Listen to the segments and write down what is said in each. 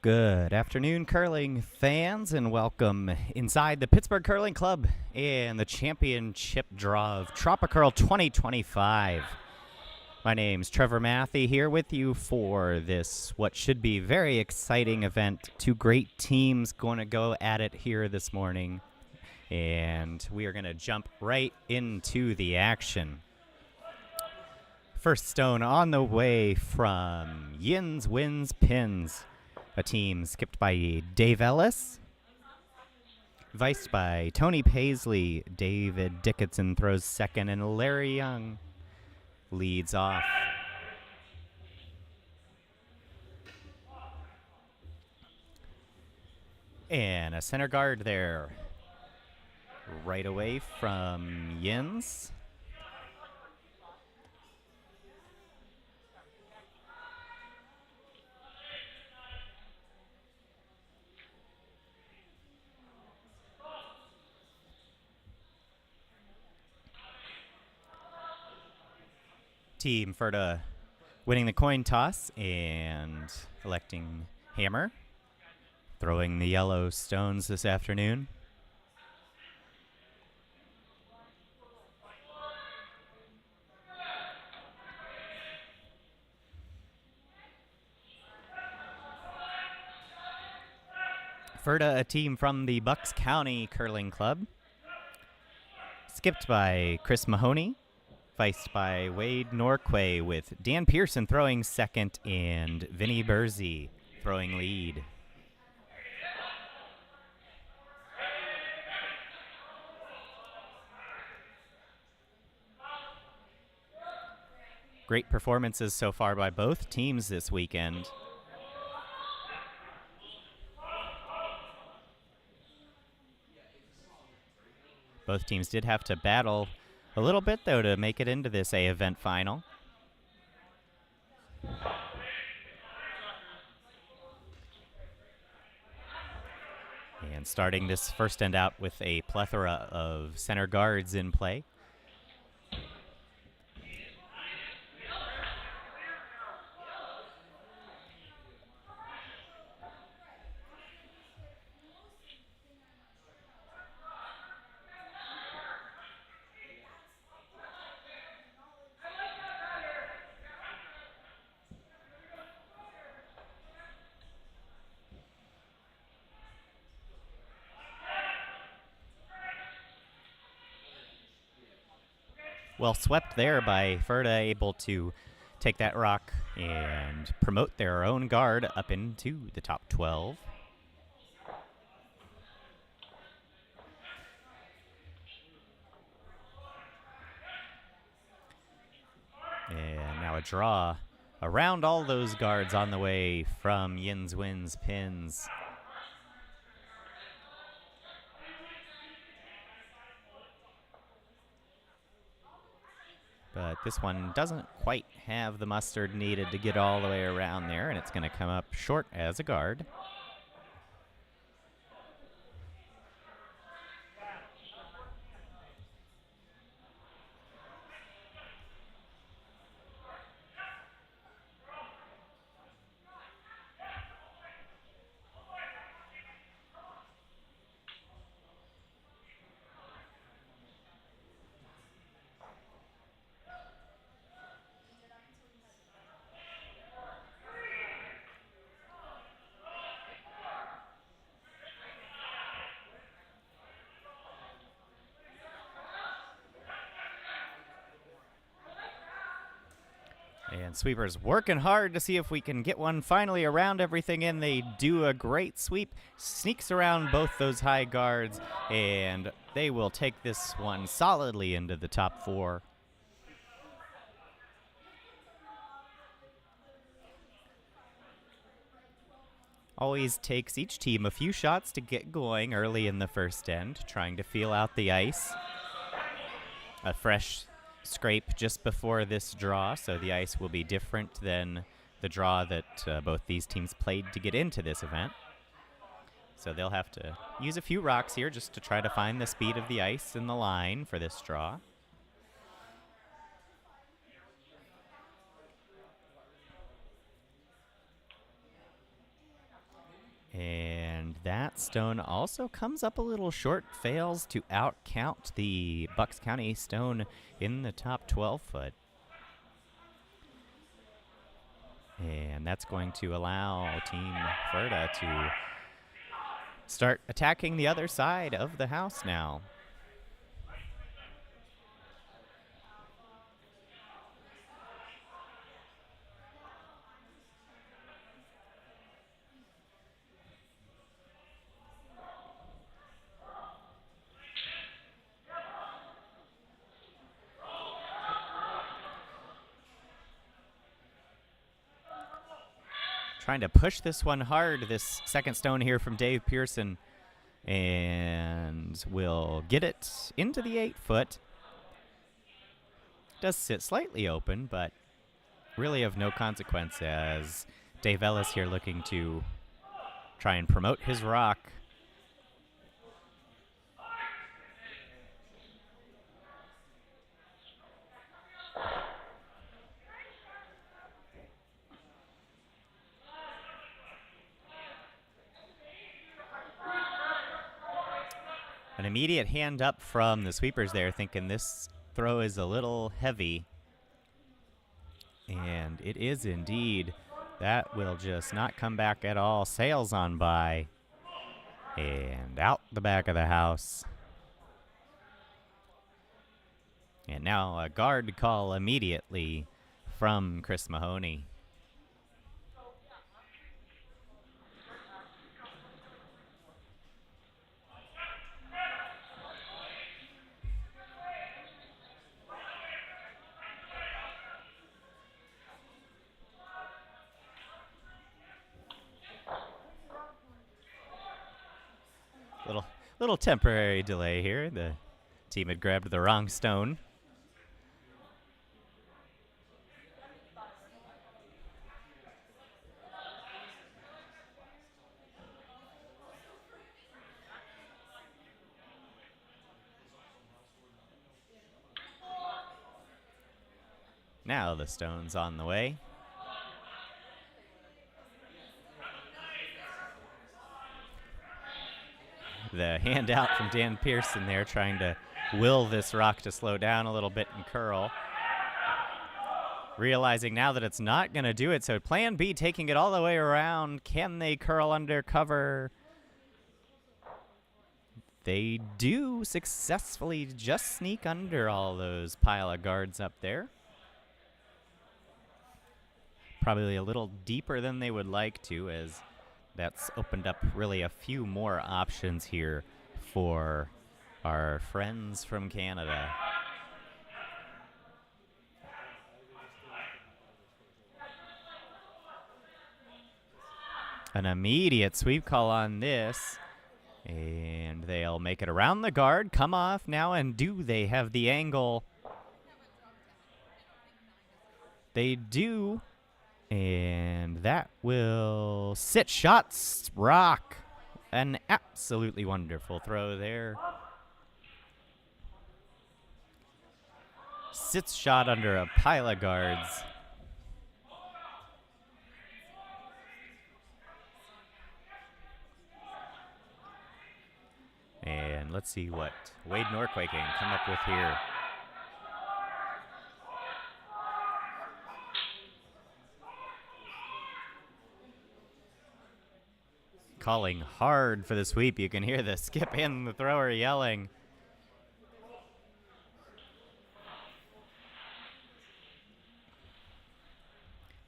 Good afternoon, curling fans, and welcome inside the Pittsburgh Curling Club and the championship draw of TropiCurl 2025. My name's Trevor Matthey here with you for this, what should be very exciting event. Two great teams going to go at it here this morning, and we are going to jump right into the action. First stone on the way from Yins Wins Pins, a team skipped by Dave Ellis, viced by Tony Paisley. David Dickinson throws second, and Larry Young leads off. And a center guard there, right away from Yins. Team Ferda winning the coin toss and electing Hammer, throwing the yellow stones this afternoon. Ferda, a team from the Bucks County Curling Club, skipped by Chris Mahoney, viced by Wade Norquay, with Dan Pearson throwing second and Vinny Burzy throwing lead. Great performances so far by both teams this weekend. Both teams did have to battle a little bit, though, to make it into this A event final. And starting this first end out with a plethora of center guards in play. Well swept there by Ferda, able to take that rock and promote their own guard up into the top 12. And now a draw around all those guards on the way from Yins Wins Pins. But this one doesn't quite have the mustard needed to get all the way around there, and it's going to come up short as a guard. And sweepers working hard to see if we can get one finally around everything in. They do a great sweep, sneaks around both those high guards, and they will take this one solidly into the top 4. Always takes each team a few shots to get going early in the first end, trying to feel out the ice. A fresh scrape just before this draw, so the ice will be different than the draw that both these teams played to get into this event. So they'll have to use a few rocks here just to try to find the speed of the ice in the line for this draw. And that stone also comes up a little short, fails to outcount the Bucks County stone in the top 12 foot. And that's going to allow Team Ferda to start attacking the other side of the house now. Trying to push this one hard, this second stone here from Dave Pearson. And will get it into the 8 foot. Does sit slightly open, but really of no consequence as Dave Ellis here looking to try and promote his rock. An immediate hand up from the sweepers there, thinking this throw is a little heavy. And it is indeed. That will just not come back at all. Sails on by. And out the back of the house. And now a guard call immediately from Chris Mahoney. Little temporary delay here. The team had grabbed the wrong stone. Now the stone's on the way. The handout from Dan Pearson there, trying to will this rock to slow down a little bit and curl. Realizing now that it's not going to do it, so plan B, taking it all the way around. Can they curl under cover? They do successfully just sneak under all those pile of guards up there. Probably a little deeper than they would like to, as that's opened up really a few more options here for our friends from Canada. An immediate sweep call on this, and they'll make it around the guard, come off now, and do they have the angle? They do. And that will sit shots rock. An absolutely wonderful throw there. Sits shot under a pile of guards. And let's see what Wade Norquay can come up with here. Calling hard for the sweep. You can hear the skip and the thrower yelling.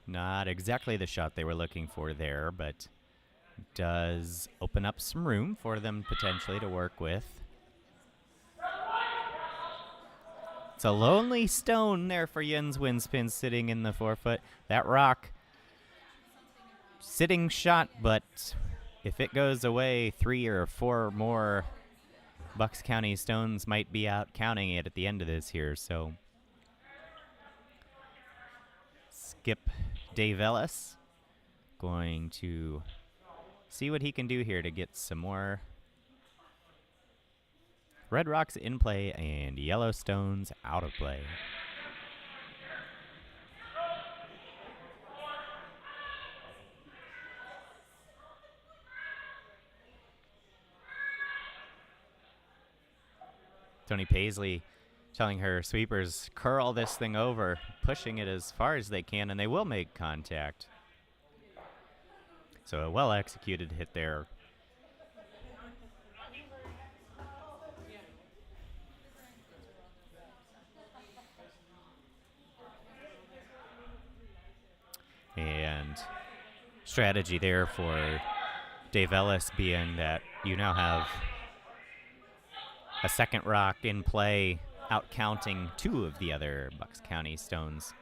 Not exactly the shot they were looking for there, but does open up some room for them potentially to work with. It's a lonely stone there for Jens Windspin sitting in the 4 foot. That rock, sitting shot, but if it goes away, 3 or 4 more Bucks County stones might be out counting it at the end of this here. So skip Dave Ellis going to see what he can do here to get some more red rocks in play and yellow stones out of play. Tony Paisley telling her sweepers, curl this thing over, pushing it as far as they can, and they will make contact. So a well-executed hit there. And strategy there for Dave Ellis being that you now have a second rock in play, out counting two of the other Bucks County stones,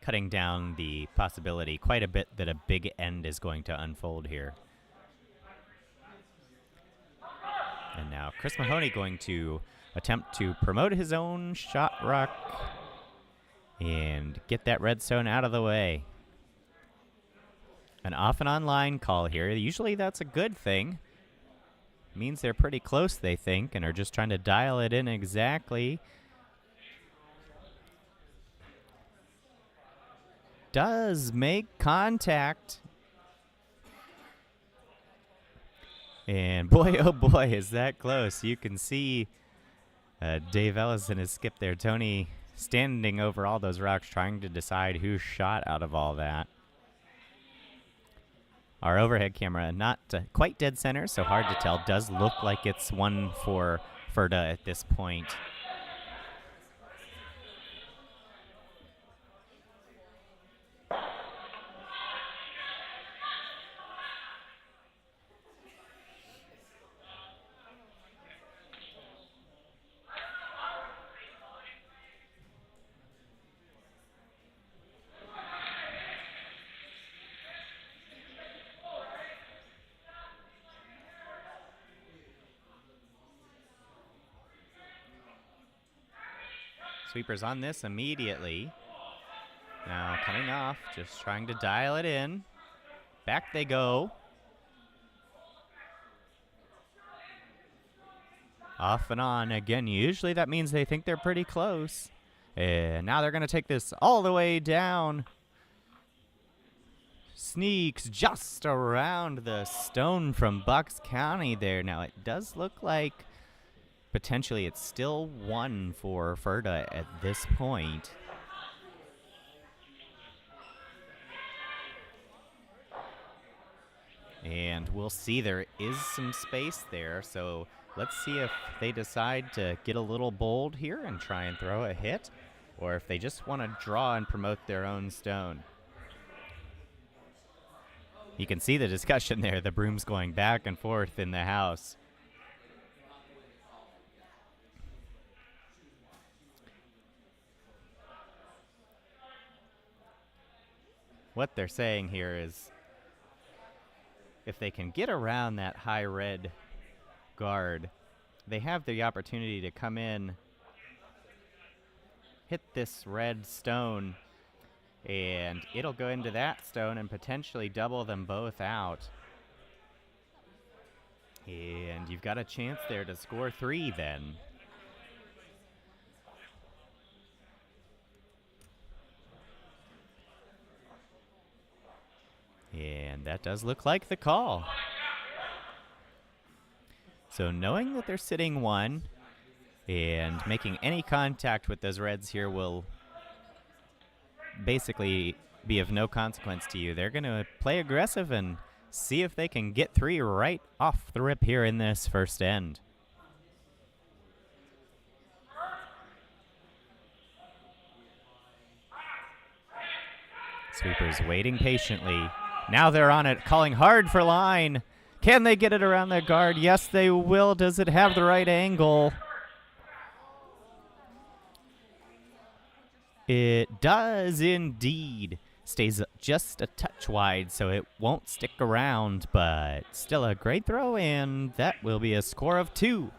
cutting down the possibility quite a bit that a big end is going to unfold here. And now Chris Mahoney going to attempt to promote his own shot rock and get that red stone out of the way. An off and online call here. Usually that's a good thing. Means they're pretty close, they think, and are just trying to dial it in exactly. Does make contact. And boy, oh boy, is that close. You can see Dave Ellison has skipped there. Tony standing over all those rocks trying to decide who shot out of all that. Our overhead camera not quite dead center, so hard to tell. Does look like it's one for Ferda at this point. Sweepers on this immediately. Now coming off, just trying to dial it in. Back they go. Off and on again. Usually that means they think they're pretty close. And now they're going to take this all the way down. Sneaks just around the stone from Bucks County there. Now it does look like potentially it's still one for Ferda at this point. And we'll see there is some space there, so let's see if they decide to get a little bold here and try and throw a hit, or if they just want to draw and promote their own stone. You can see the discussion there, the brooms going back and forth in the house. What they're saying here is if they can get around that high red guard, they have the opportunity to come in, hit this red stone, and it'll go into that stone and potentially double them both out. And you've got a chance there to score 3 then. And that does look like the call. So knowing that they're sitting 1 and making any contact with those reds here will basically be of no consequence to you. They're going to play aggressive and see if they can get 3 right off the rip here in this first end. Sweepers waiting patiently. Now they're on it, calling hard for line. Can they get it around the guard? Yes, they will. Does it have the right angle? It does indeed. Stays just a touch wide, so it won't stick around, but still a great throw, and that will be a score of 2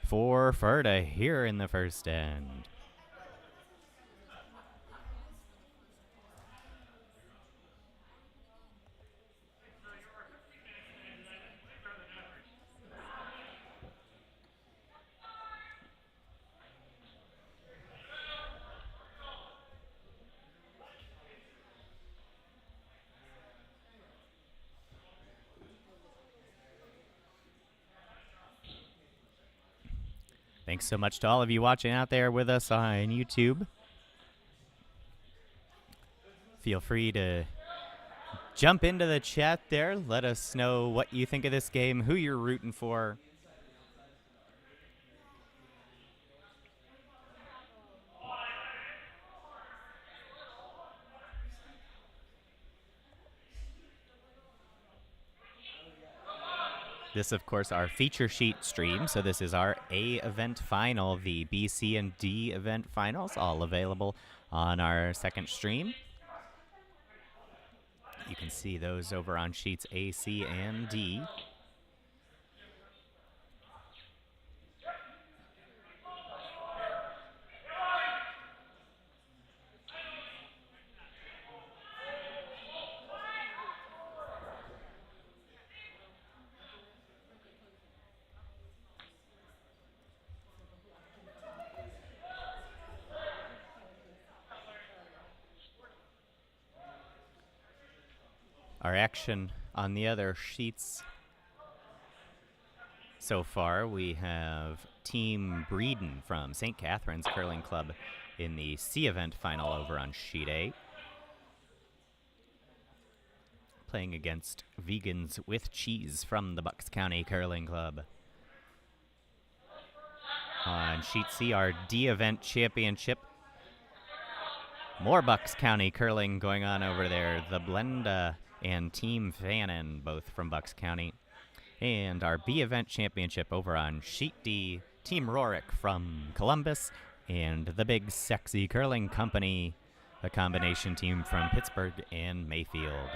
for Ferda here in the first end. Thanks so much to all of you watching out there with us on YouTube. Feel free to jump into the chat there. Let us know what you think of this game, who you're rooting for. This, of course, our feature sheet stream. So this is our A event final, the B, C, and D event finals, all available on our second stream. You can see those over on sheets A, C, and D. Our action on the other sheets so far, we have Team Breeden from St. Catherine's Curling Club in the C event final over on sheet A, playing against Vegans with Cheese from the Bucks County Curling Club. On sheet C, our D event championship. More Bucks County curling going on over there. The Blenda and Team Fannin, both from Bucks County. And our B event championship over on sheet D, Team Rorick from Columbus, and the Big Sexy Curling Company, a combination team from Pittsburgh and Mayfield.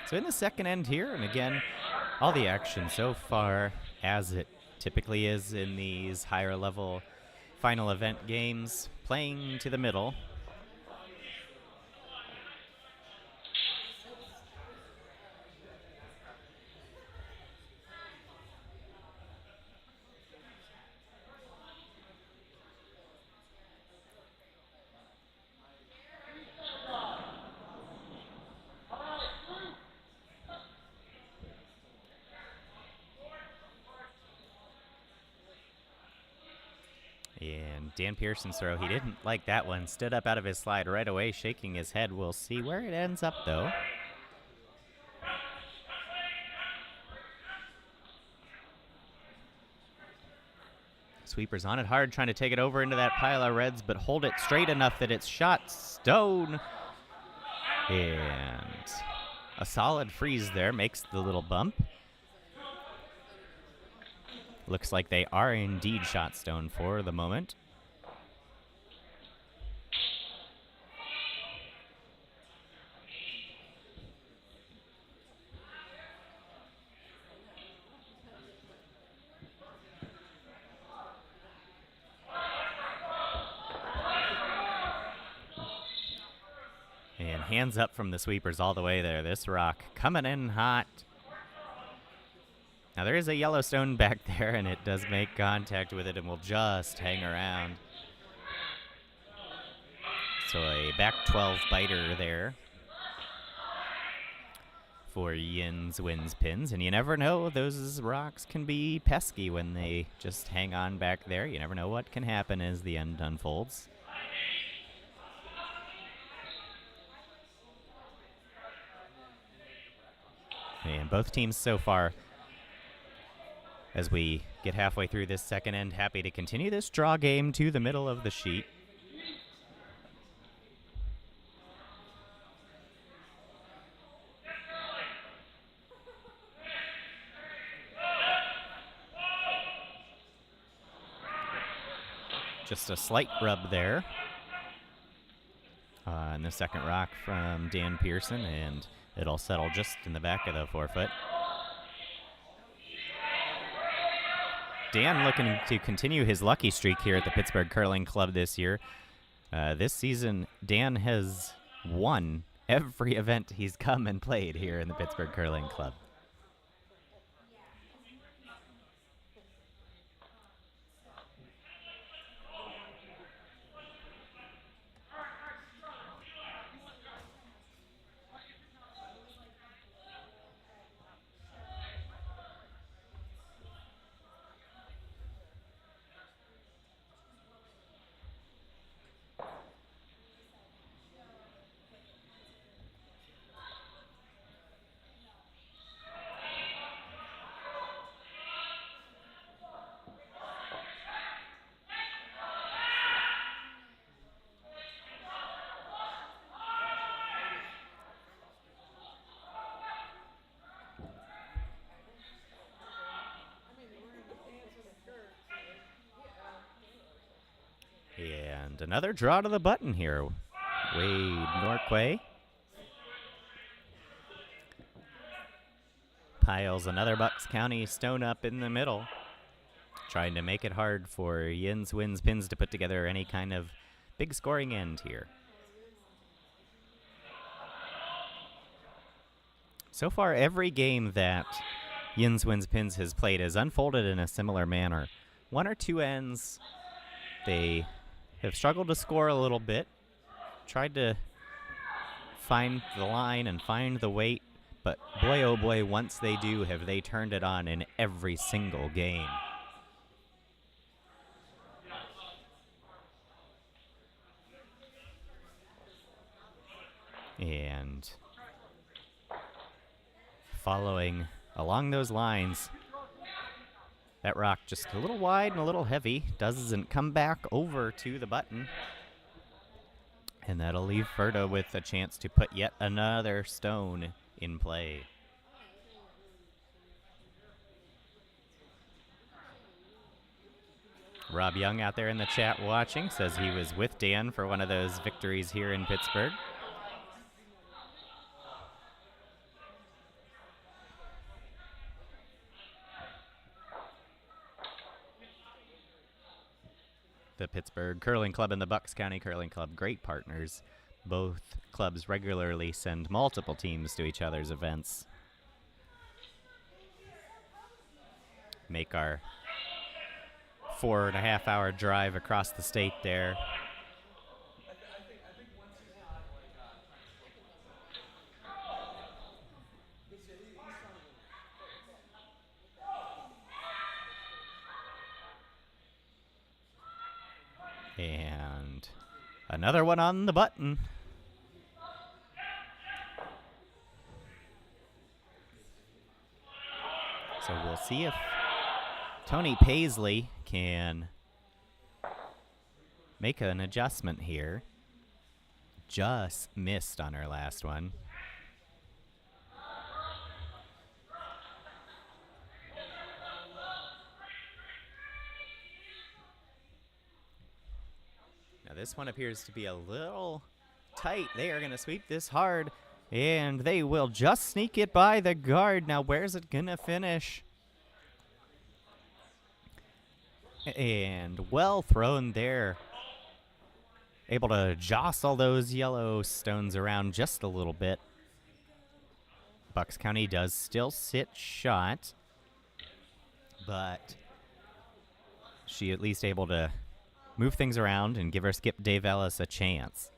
So in the second end here, and again, all the action so far, as it typically is in these higher level final event games, playing to the middle. And Dan Pearson's throw, he didn't like that one. Stood up out of his slide right away, shaking his head. We'll see where it ends up, though. Sweeper's on it hard, trying to take it over into that pile of reds, but hold it straight enough that it's shot stone. And a solid freeze there makes the little bump. Looks like they are indeed shot stone for the moment. And hands up from the sweepers all the way there. This rock coming in hot. Now there is a Yellowstone back there, and it does make contact with it and will just hang around. So a back 12 biter there for Yins Wins Pins. And you never know, those rocks can be pesky when they just hang on back there. You never know what can happen as the end unfolds. And both teams so far, as we get halfway through this second end, happy to continue this draw game to the middle of the sheet. Just a slight rub there on the second rock from Dan Pearson, and it'll settle just in the back of the forefoot. Dan looking to continue his lucky streak here at the Pittsburgh Curling Club this year. This season, Dan has won every event he's come and played here in the Pittsburgh Curling Club. And another draw to the button here. Wade Norquay piles another Bucks County stone up in the middle, trying to make it hard for Yins Wins Pins to put together any kind of big scoring end here. So far, every game that Yins Wins Pins has played has unfolded in a similar manner. One or two ends, they have struggled to score a little bit, tried to find the line and find the weight, but boy oh boy, once they do, have they turned it on in every single game. And following along those lines, that rock just a little wide and a little heavy, doesn't come back over to the button. And that'll leave Ferda with a chance to put yet another stone in play. Rob Young out there in the chat watching says he was with Dan for one of those victories here in Pittsburgh. The Pittsburgh Curling Club and the Bucks County Curling Club, great partners. Both clubs regularly send multiple teams to each other's events. Make our 4.5-hour drive across the state there. And another one on the button. So we'll see if Tony Paisley can make an adjustment here. Just missed on her last one. Now this one appears to be a little tight. They are going to sweep this hard, and they will just sneak it by the guard. Now where's it going to finish? And well thrown there. Able to jostle those yellow stones around just a little bit. Bucks County does still sit shot, but she at least able to move things around and give her skip Dave Ellis a chance.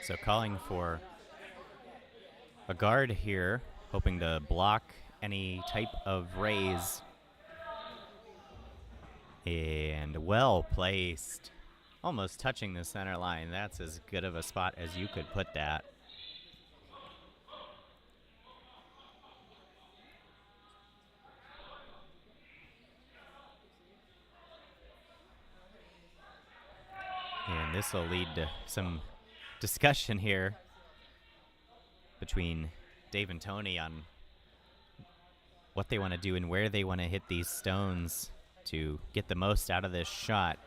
So calling for a guard here, hoping to block any type of raise. And well placed. Almost touching the center line. That's as good of a spot as you could put that. And this will lead to some discussion here between Dave and Tony on what they want to do and where they want to hit these stones to get the most out of this shot.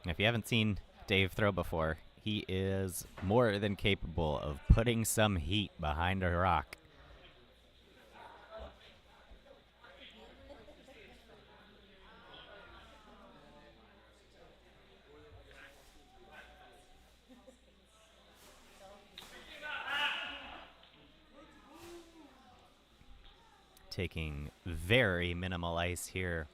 If you haven't seen Dave throw before, he is more than capable of putting some heat behind a rock. Taking very minimal ice here.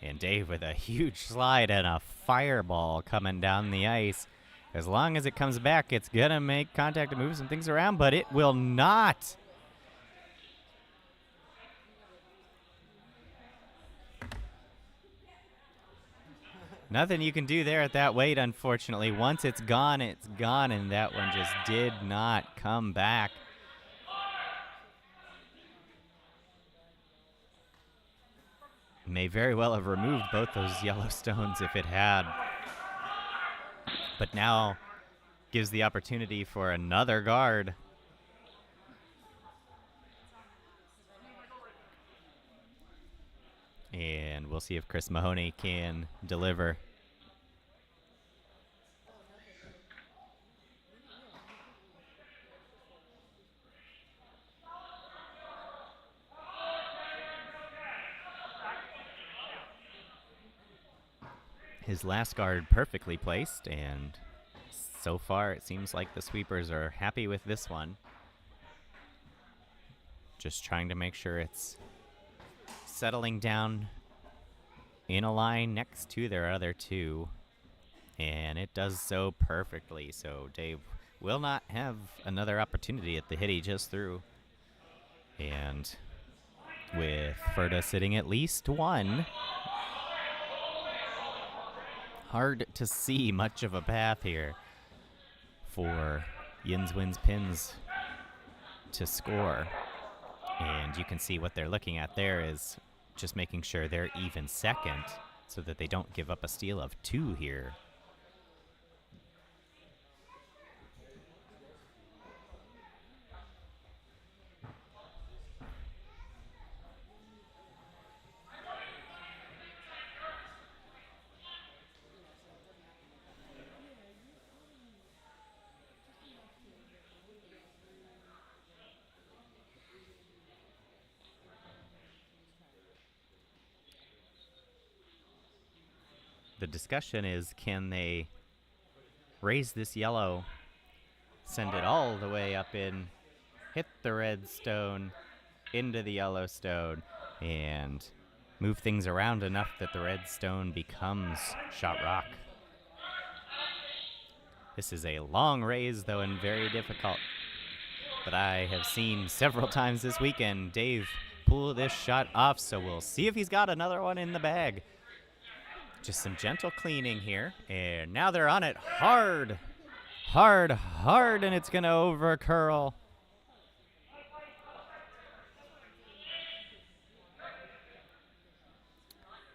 And Dave with a huge slide and a fireball coming down the ice. As long as it comes back, it's going to make contact and move some things around, but it will not. Nothing you can do there at that weight, unfortunately. Once it's gone, and that one just did not come back. May very well have removed both those yellow stones if it had. But now gives the opportunity for another guard. And we'll see if Chris Mahoney can deliver. His last guard perfectly placed, and so far it seems like the sweepers are happy with this one. Just trying to make sure it's settling down in a line next to their other two, and it does so perfectly. So Dave will not have another opportunity at the hit he just threw. And with Ferda sitting at least one, hard to see much of a path here for Yins Wins Pins to score. And you can see what they're looking at there is just making sure they're even second so that they don't give up a steal of 2 here. The discussion is, can they raise this yellow, send it all the way up in, hit the red stone, into the yellow stone, and move things around enough that the red stone becomes shot rock. This is a long raise, though, and very difficult. But I have seen several times this weekend Dave pull this shot off, so we'll see if he's got another one in the bag. Just some gentle cleaning here, and now they're on it hard, hard, hard, and it's going to over-curl.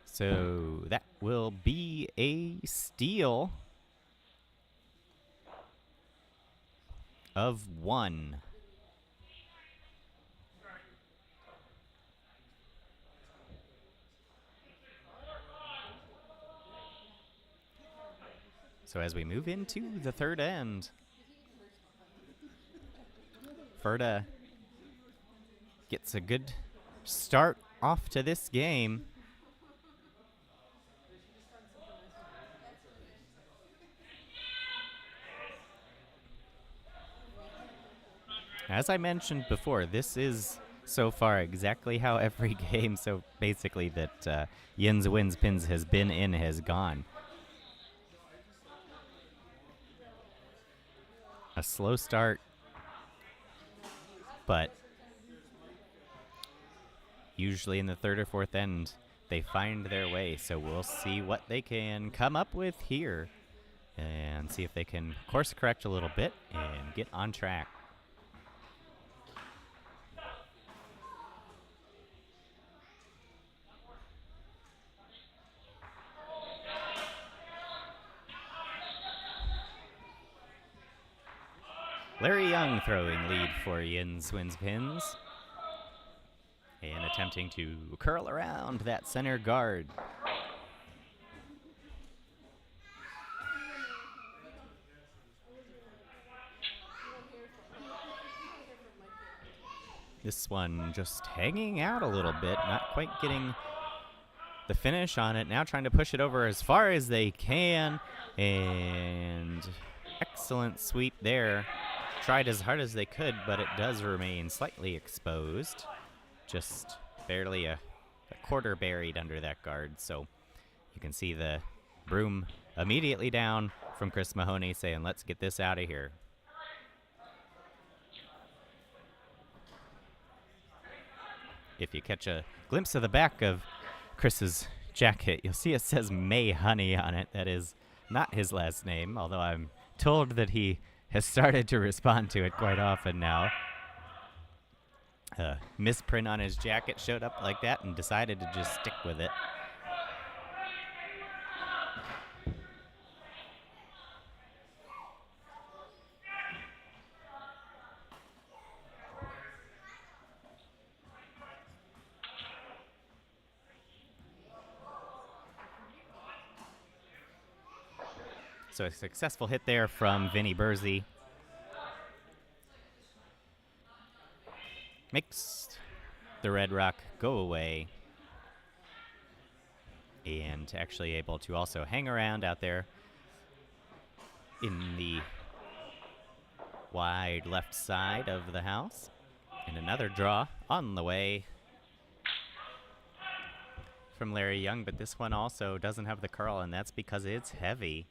So that will be a steal of 1. So as we move into the third end, Ferda gets a good start off to this game. As I mentioned before, this is so far exactly how every game, so basically that Yins Wins Pins has been in has gone. A slow start, but usually in the third or fourth end, they find their way. So we'll see what they can come up with here and see if they can course correct a little bit and get on track. Larry Young throwing lead for Yins Wins Pins. And attempting to curl around that center guard. This one just hanging out a little bit, not quite getting the finish on it. Now trying to push it over as far as they can. And excellent sweep there. Tried as hard as they could, but it does remain slightly exposed. Just barely a quarter buried under that guard. So you can see the broom immediately down from Chris Mahoney saying, let's get this out of here. If you catch a glimpse of the back of Chris's jacket, you'll see it says May Honey on it. That is not his last name, although I'm told that he has started to respond to it quite often now. Misprint on his jacket showed up like that and decided to just stick with it. So a successful hit there from Vinny Bursey. Makes the Red Rock go away. And actually able to also hang around out there in the wide left side of the house. And another draw on the way from Larry Young, but this one also doesn't have the curl, and that's because it's heavy.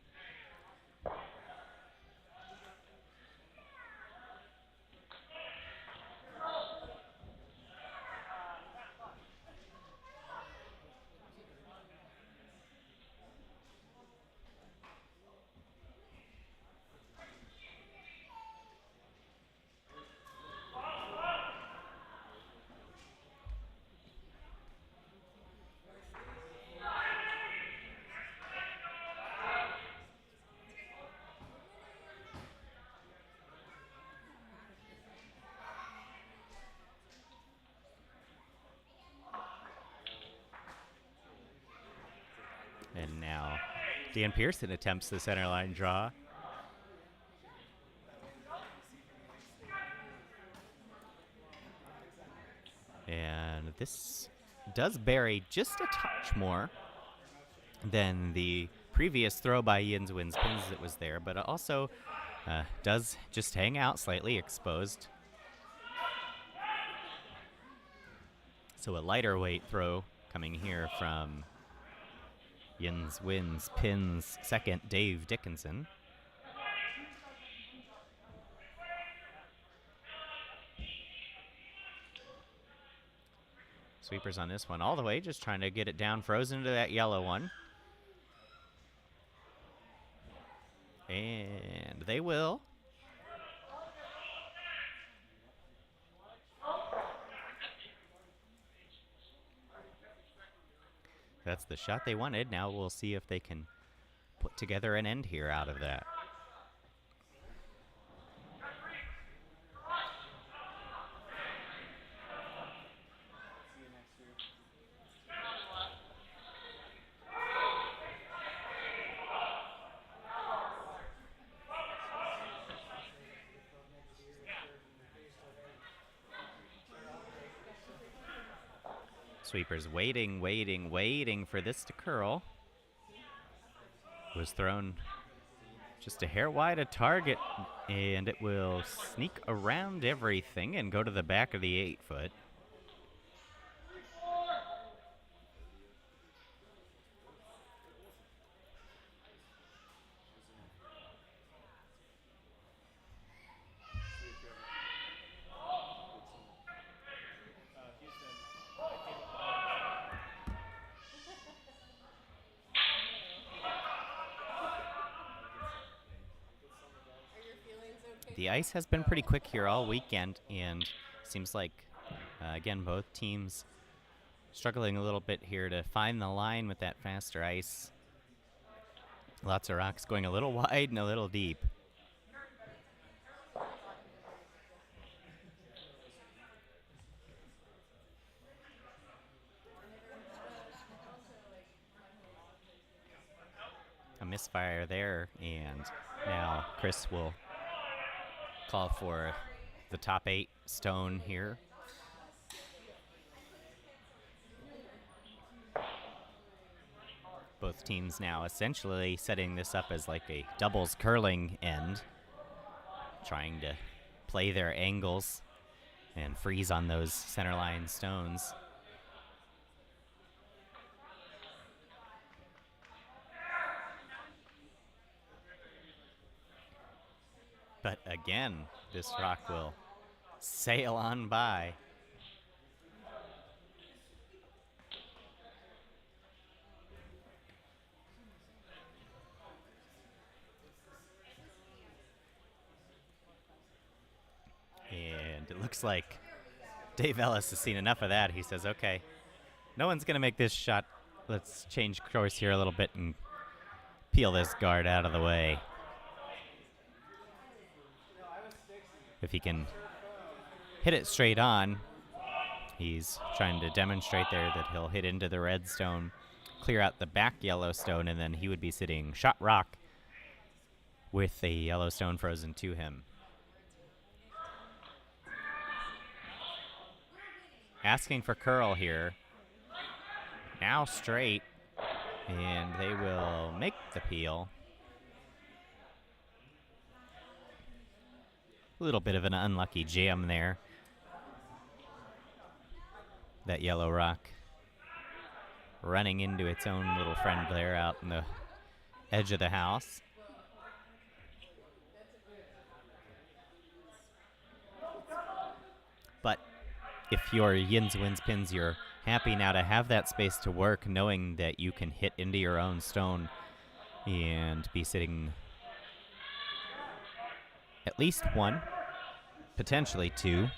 And now Dan Pearson attempts the center line draw. And this does bury just a touch more than the previous throw by Yins Wins Pins that was there, but it also does just hang out slightly exposed. So a lighter weight throw coming here from Yins Wins Pins second, Dave Dickinson. Sweepers on this one all the way, just trying to get it down, frozen to that yellow one. And they will. That's the shot they wanted. Now we'll see if they can put together an end here out of that. Sweepers waiting for this to curl. Was thrown just a hair wide of target, and it will sneak around everything and go to the back of the 8 foot. the ice has been pretty quick here all weekend, and seems like, again, both teams struggling a little bit here to find the line with that faster ice. Lots of rocks going a little wide and a little deep. A misfire there, and now Chris will call for the top 8 stone here. Both teams now essentially setting this up as like a doubles curling end, trying to play their angles and freeze on those centerline stones. But again, this rock will sail on by. And it looks like Dave Ellis has seen enough of that. He says, okay, no one's going to make this shot. Let's change course here a little bit and peel this guard out of the way. If he can hit it straight on, he's trying to demonstrate there that he'll hit into the red stone, clear out the back yellow stone, and then he would be sitting shot rock with a yellow stone frozen to him. Asking for curl here. Now straight, and they will make the peel. A little bit of an unlucky jam there. That yellow rock running into its own little friend there out in the edge of the house. But if you're Yins Wins Pins, you're happy now to have that space to work, knowing that you can hit into your own stone and be sitting at least 1, potentially 2,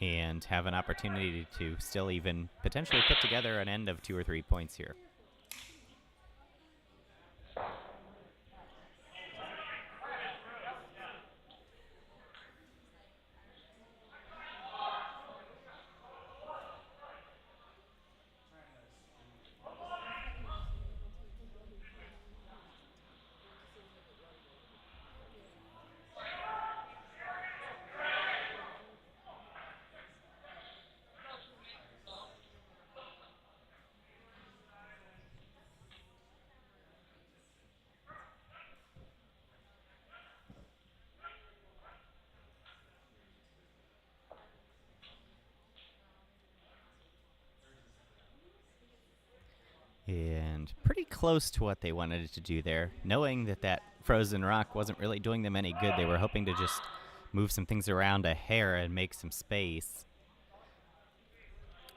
and have an opportunity to still even potentially put together an end of 2 or 3 points here. And pretty close to what they wanted to do there. Knowing that that frozen rock wasn't really doing them any good, they were hoping to just move some things around a hair and make some space.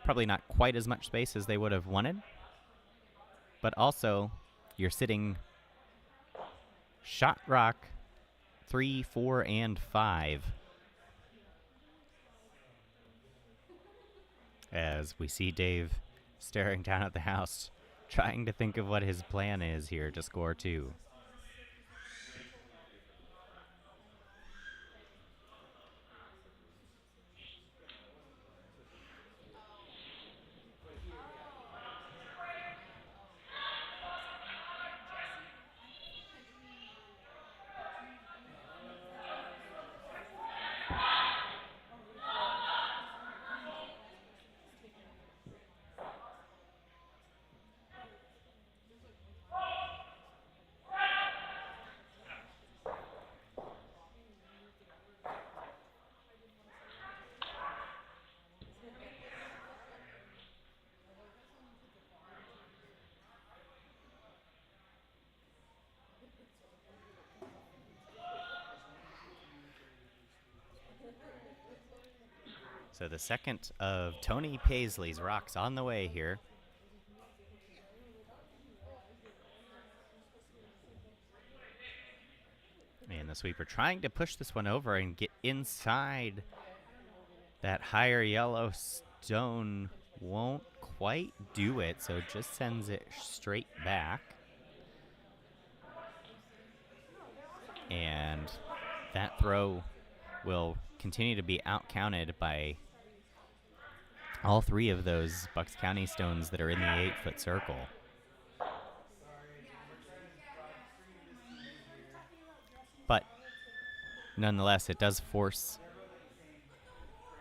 Probably not quite as much space as they would have wanted. But also, you're sitting shot rock 3, 4, and 5. As we see Dave staring down at the house, trying to think of what his plan is here to score 2. So the second of Tony Paisley's rocks on the way here. And the sweeper trying to push this one over and get inside that higher yellow stone. Won't quite do it, so just sends it straight back. And that throw will continue to be outcounted by all three of those Bucks County stones that are in the 8-foot circle. But nonetheless, it does force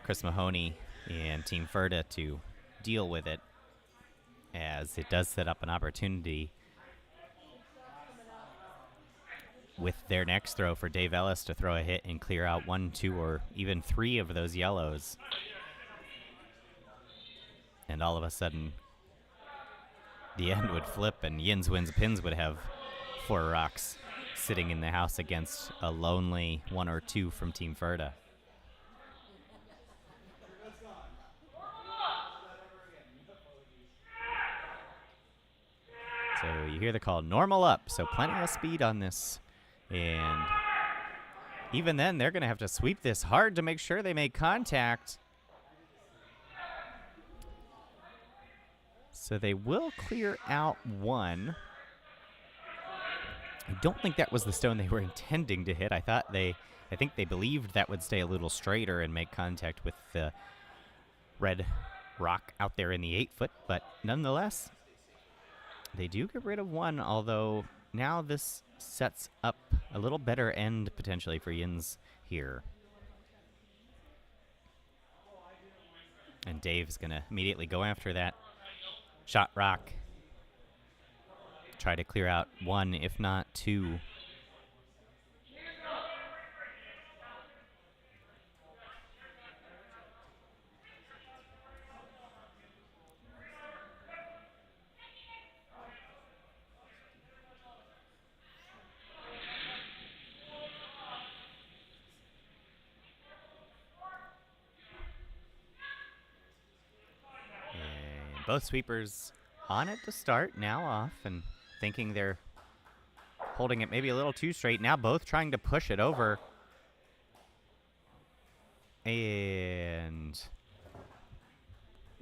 Chris Mahoney and Team Ferda to deal with it, as it does set up an opportunity with their next throw for Dave Ellis to throw a hit and clear out 1, 2, or even 3 of those yellows. And all of a sudden, the end would flip and Yins Wins Pins would have 4 rocks sitting in the house against a lonely 1 or 2 from Team Ferda. So you hear the call, normal up, so plenty of speed on this. And even then, they're going to have to sweep this hard to make sure they make contact. So they will clear out 1. I don't think that was the stone they were intending to hit. I think they believed that would stay a little straighter and make contact with the red rock out there in the 8-foot, but nonetheless, they do get rid of 1, although now this sets up a little better end potentially for Yins here. And Dave's going to immediately go after that shot rock. Try to clear out 1, if not 2. Both sweepers on it to start, now off, and thinking they're holding it maybe a little too straight. Now both trying to push it over. And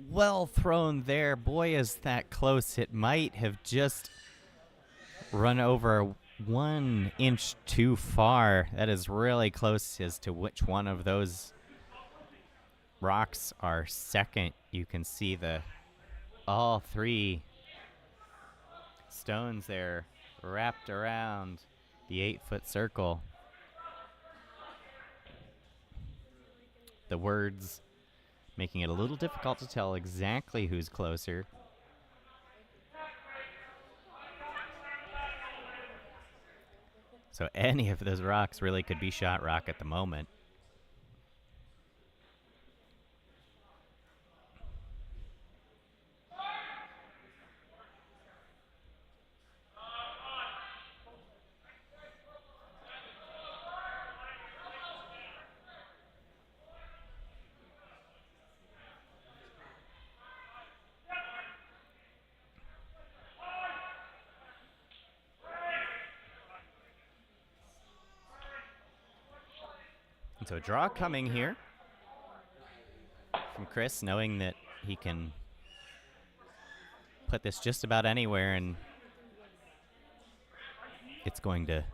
well thrown there. Boy, is that close. It might have just run over 1 inch too far. That is really close as to which one of those rocks are second. You can see all 3 stones there wrapped around the 8-foot circle. The words making it a little difficult to tell exactly who's closer. So any of those rocks really could be shot rock at the moment. And so a draw coming here from Chris, knowing that he can put this just about anywhere, and it's going to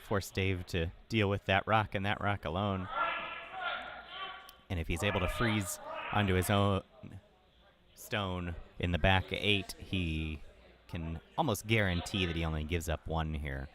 force Dave to deal with that rock and that rock alone. And if he's able to freeze onto his own stone in the back 8, he can almost guarantee that he only gives up 1 here.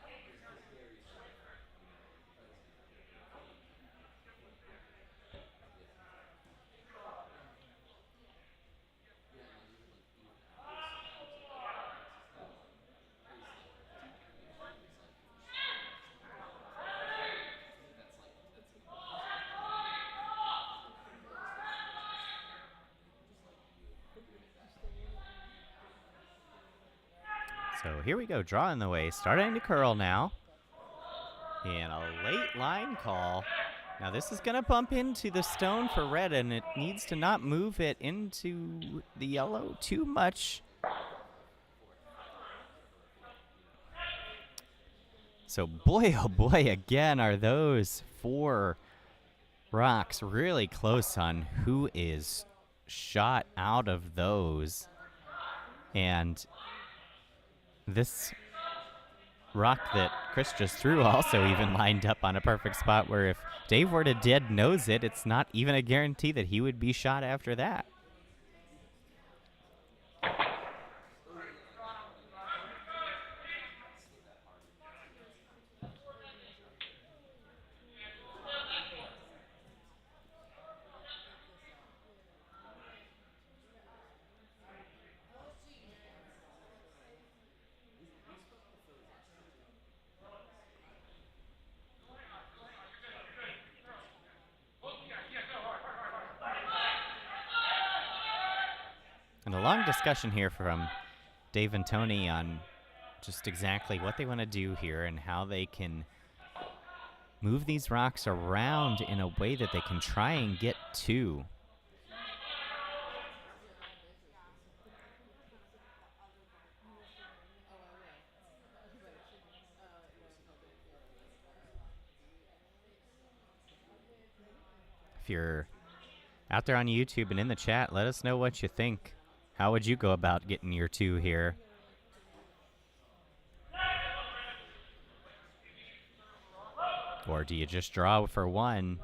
So here we go, draw in the way, starting to curl now. And a late line call. Now this is going to bump into the stone for red, and it needs to not move it into the yellow too much. So boy, oh boy, again, are those 4 rocks really close on who is shot out of those. And this rock that Chris just threw also even lined up on a perfect spot where if Dave were to dead nose it, it's not even a guarantee that he would be shot after that. And a long discussion here from Dave and Tony on just exactly what they want to do here and how they can move these rocks around in a way that they can try and get to. If you're out there on YouTube and in the chat, let us know what you think. How would you go about getting your 2 here? Or do you just draw for 1?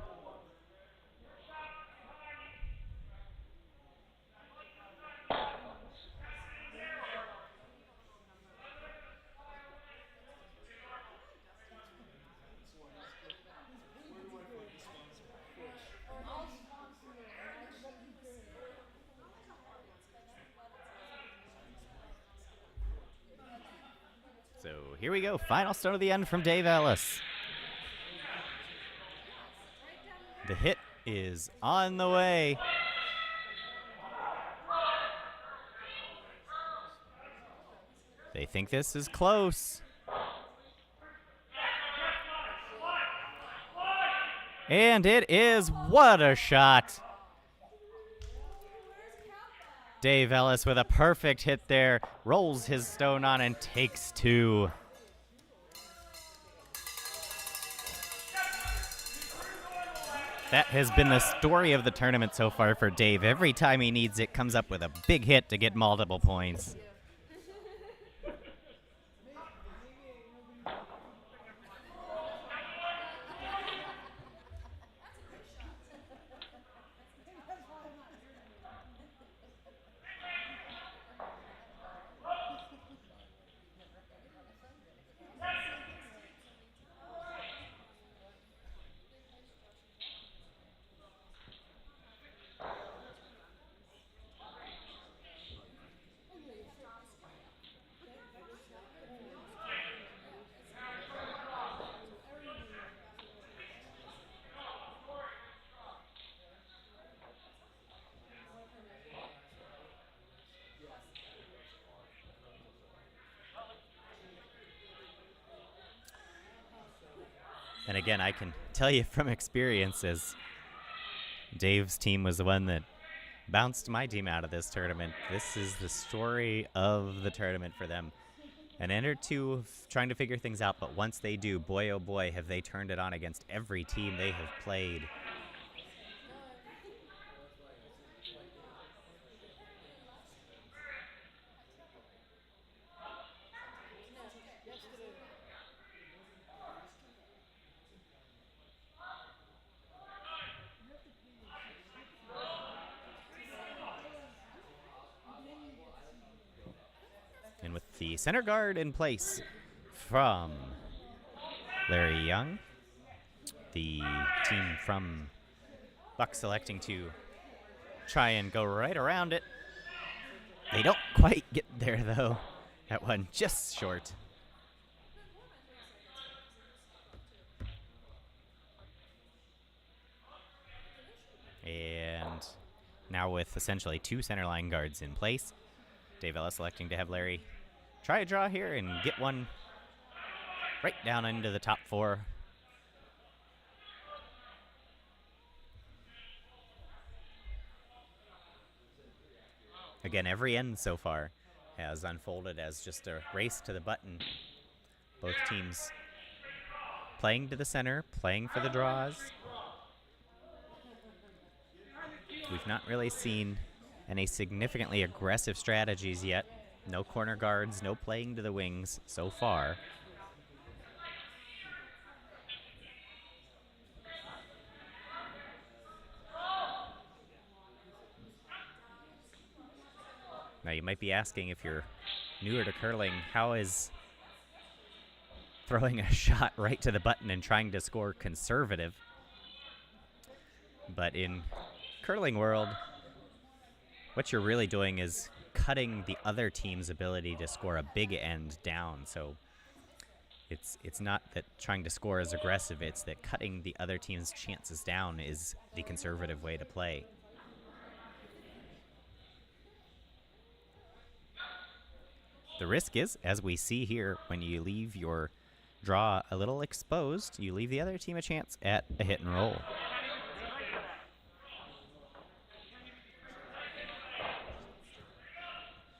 So here we go, final stone of the end from Dave Ellis. The hit is on the way. They think this is close. And it is. What a shot. Dave Ellis with a perfect hit there, rolls his stone on and takes 2. That has been the story of the tournament so far for Dave. Every time he needs it, comes up with a big hit to get multiple points. And again, I can tell you from experience, as Dave's team was the one that bounced my team out of this tournament. This is the story of the tournament for them. An end or two trying to figure things out, but once they do, boy oh boy, have they turned it on against every team they have played. And with the center guard in place from Larry Young, the team from Buck selecting to try and go right around it. They don't quite get there, though. That one just short. And now with essentially 2 center line guards in place, Dave Ellis selecting to have Larry try a draw here and get one right down into the top 4. Again, every end so far has unfolded as just a race to the button. Both teams playing to the center, playing for the draws. We've not really seen any significantly aggressive strategies yet. No corner guards, no playing to the wings so far. Now you might be asking, if you're newer to curling, how is throwing a shot right to the button and trying to score conservative? But in curling world, what you're really doing is cutting the other team's ability to score a big end down. So it's not that trying to score is aggressive, it's that cutting the other team's chances down is the conservative way to play. The risk is, as we see here, when you leave your draw a little exposed, you leave the other team a chance at a hit and roll.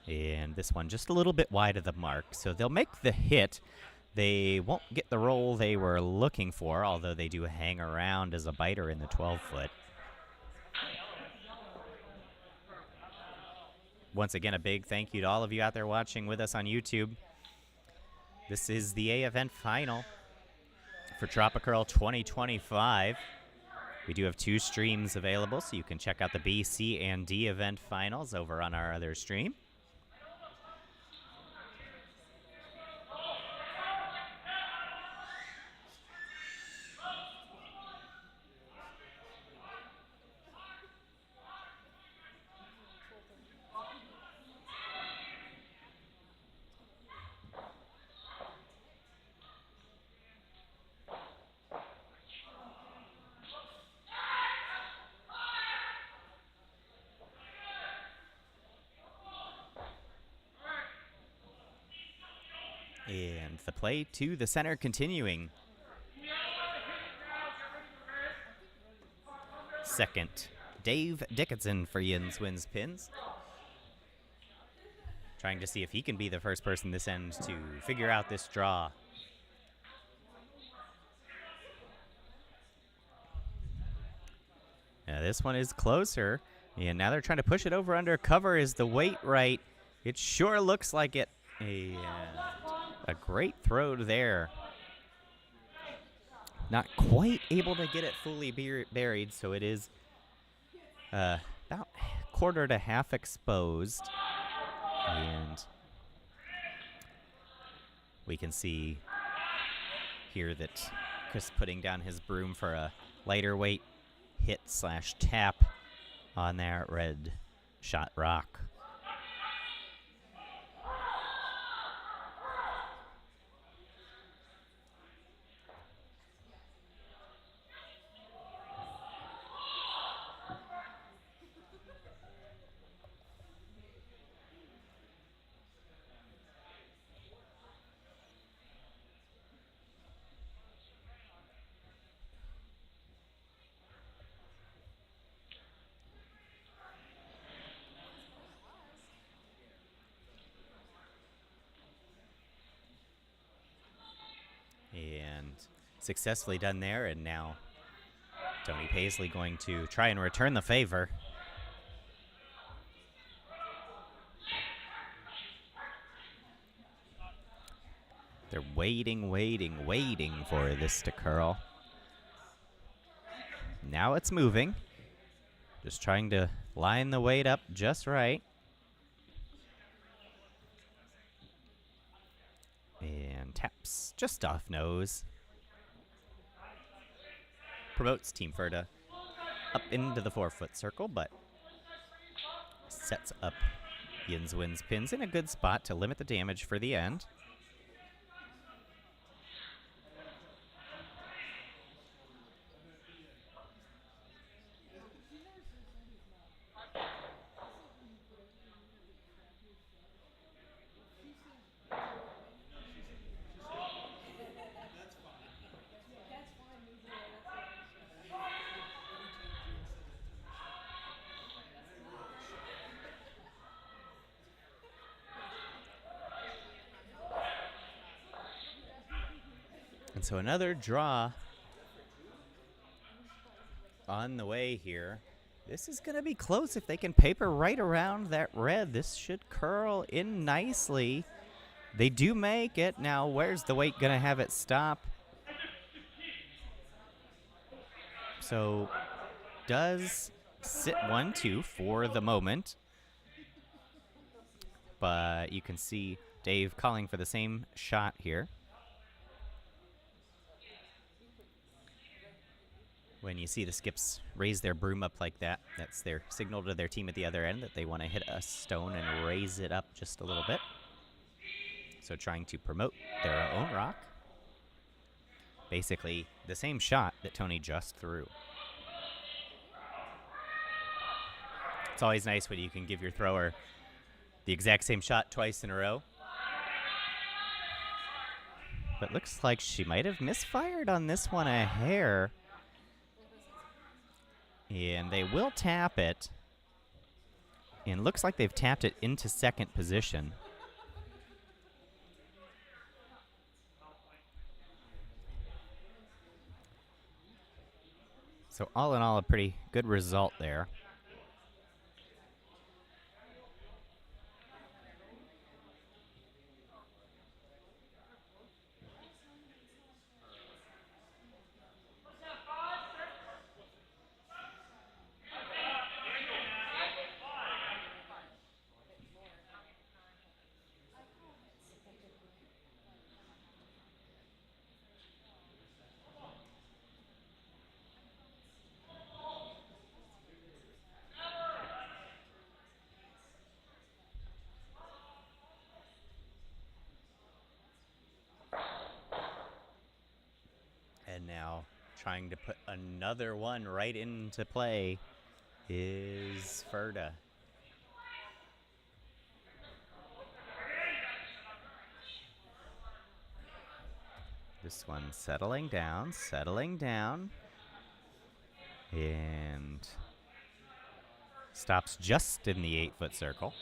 And this one just a little bit wide of the mark, so they'll make the hit. They won't get the roll they were looking for, although they do hang around as a biter in the 12-foot. Once again, a big thank you to all of you out there watching with us on YouTube. This is the A event final for TropiCurl 2025. We do have 2 streams available, so you can check out the B, C, and D event finals over on our other stream. And the play to the center continuing. Second, Dave Dickinson for Yins wins pins. Trying to see if he can be the first person this end to figure out this draw. Now this one is closer, and now they're trying to push it over under cover. Is the weight right? It sure looks like it. And a great throw there. Not quite able to get it fully buried, so it is about quarter to half exposed. And we can see here that Chris putting down his broom for a lighter weight hit / tap on that red shot rock. And successfully done there, and now Tony Paisley going to try and return the favor. They're waiting for this to curl. Now it's moving. Just trying to line the weight up just right. And taps just off nose. Promotes Team Ferda up into the 4-foot circle, but sets up Yins wins pins in a good spot to limit the damage for the end. And so another draw on the way here. This is going to be close if they can paper right around that red. This should curl in nicely. They do make it. Now, where's the weight going to have it stop? So, does sit 1-2 for the moment. But you can see Dave calling for the same shot here. When you see the skips raise their broom up like that, that's their signal to their team at the other end that they want to hit a stone and raise it up just a little bit. So trying to promote their own rock. Basically the same shot that Tony just threw. It's always nice when you can give your thrower the exact same shot twice in a row. But looks like she might have misfired on this one a hair. And they will tap it. And looks like they've tapped it into second position. So all in all, a pretty good result there. And now trying to put another one right into play is Ferda. This one settling down, and stops just in the 8-foot circle.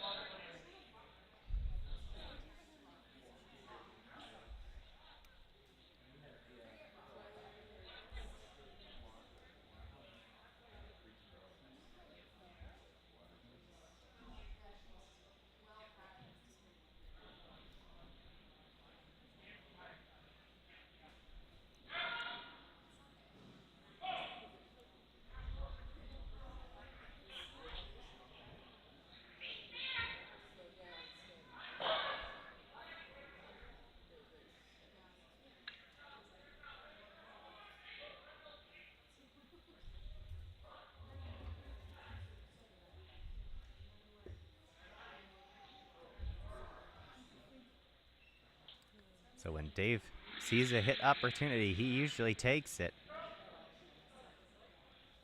So when Dave sees a hit opportunity, he usually takes it.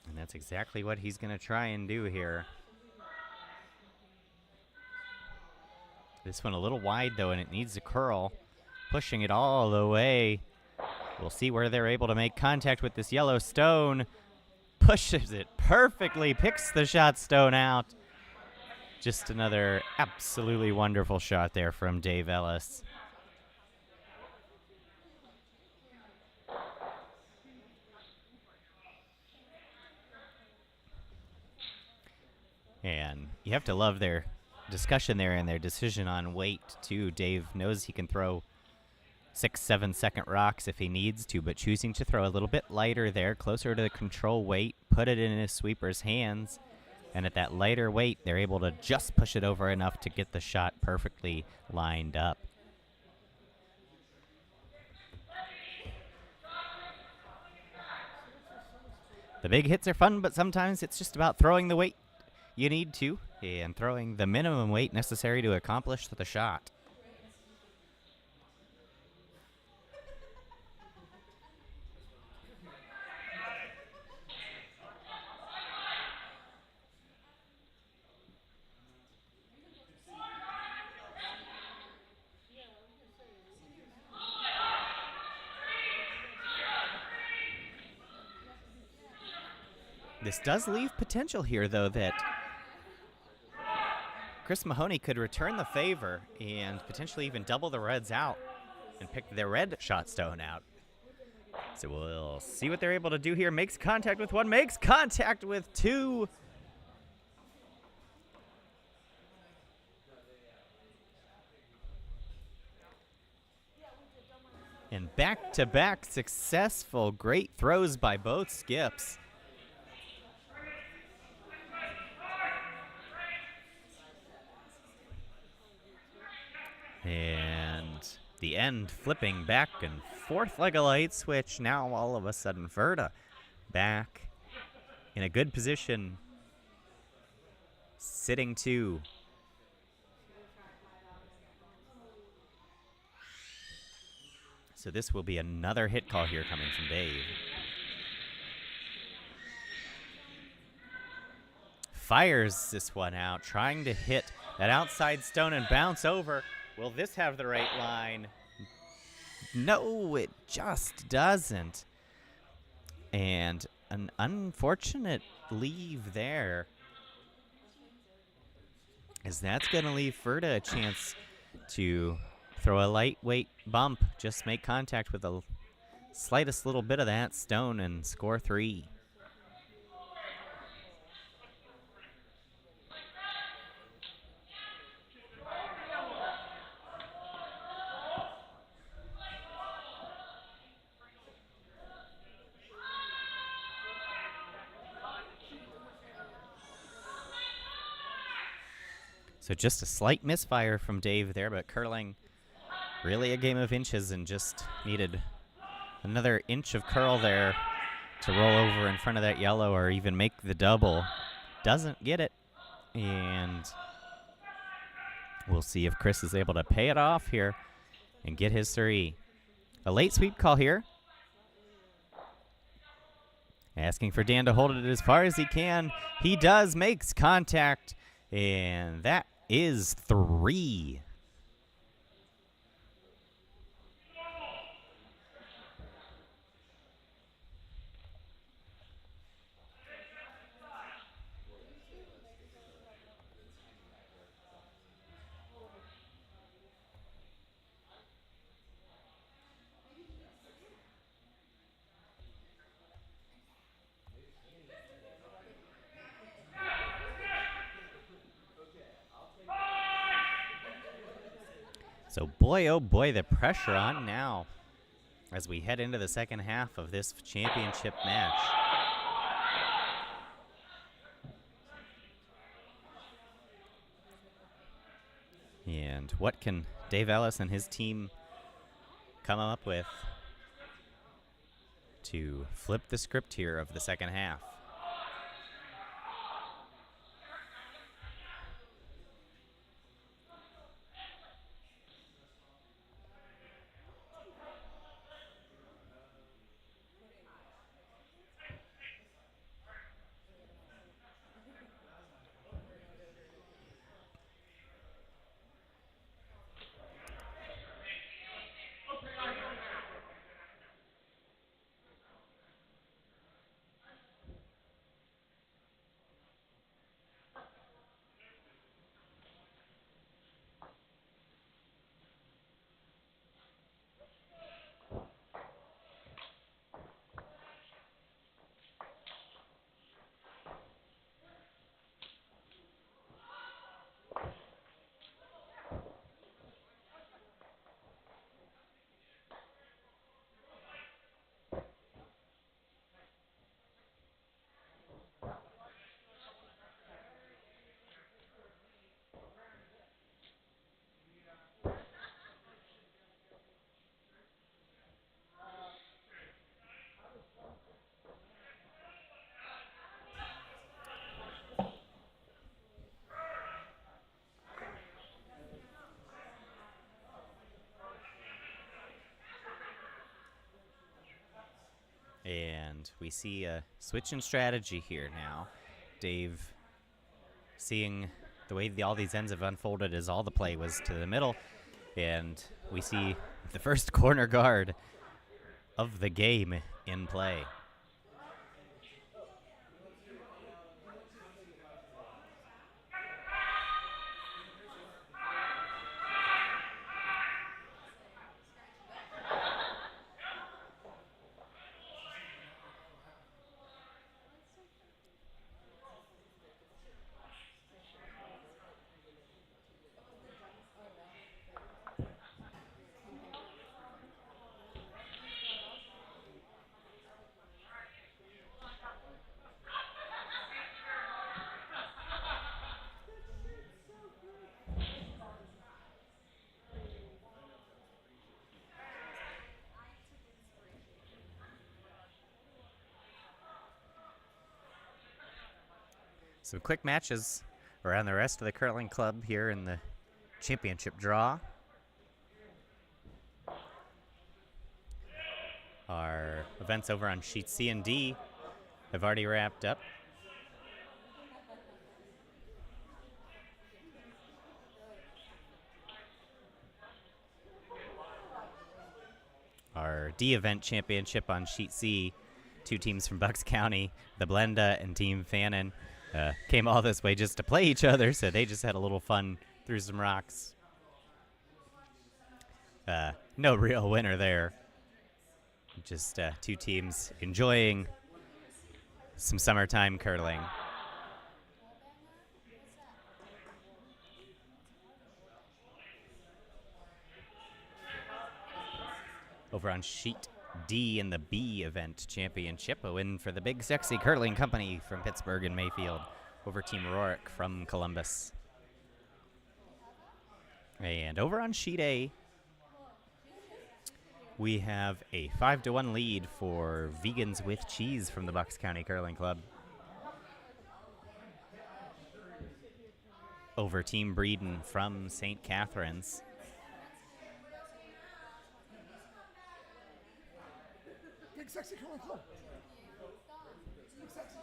And that's exactly what he's going to try and do here. This one a little wide, though, and it needs to curl. Pushing it all the way. We'll see where they're able to make contact with this yellow stone. Pushes it perfectly, picks the shot stone out. Just another absolutely wonderful shot there from Dave Ellis. And you have to love their discussion there and their decision on weight, too. Dave knows he can throw 6-7 second rocks if he needs to, but choosing to throw a little bit lighter there, closer to the control weight, put it in his sweeper's hands. And at that lighter weight, they're able to just push it over enough to get the shot perfectly lined up. The big hits are fun, but sometimes it's just about throwing the weight you need to, and throwing the minimum weight necessary to accomplish the shot. This does leave potential here, though, that Chris Mahoney could return the favor and potentially even double the Reds out and pick their red shot stone out. So we'll see what they're able to do here. Makes contact with one, makes contact with two. And back-to-back successful great throws by both skips. And the end flipping back and forth like a light switch. Now all of a sudden Verda back in a good position. Sitting two. So this will be another hit call here coming from Dave. Fires this one out, trying to hit that outside stone and bounce over. Will this have the right line? No, it just doesn't. And an unfortunate leave there, as that's going to leave Verda a chance to throw a lightweight bump, just make contact with the slightest little bit of that stone and score three. So just a slight misfire from Dave there, but curling really a game of inches and just needed another inch of curl there to roll over in front of that yellow or even make the double. Doesn't get it, and we'll see if Chris is able to pay it off here and get his three. A late sweep call here. Asking for Dan to hold it as far as he can. He does, makes contact, and that is three. So boy, oh boy, the pressure on now as we head into the second half of this championship match. And what can Dave Ellis and his team come up with to flip the script here of the second half? And we see a switch in strategy here now. Dave, seeing the way all these ends have unfolded as all the play was to the middle. And we see the first corner guard of the game in play. Some quick matches around the rest of the curling club here in the championship draw. Our events over on sheet C and D have already wrapped up. Our D event championship on sheet C, 2 teams from Bucks County, the Blenda and Team Fannin, came all this way just to play each other, so they just had a little fun through some rocks. No real winner there. Just 2 teams enjoying some summertime curling. Over on sheet D in the B event championship, a win for the Big Sexy Curling Company from Pittsburgh and Mayfield over Team Rorick from Columbus. And over on sheet A, we have a 5-1 lead for Vegans with Cheese from the Bucks County Curling Club over Team Breeden from St. Catharines. Big Sexy Curling Club. Big Sexy.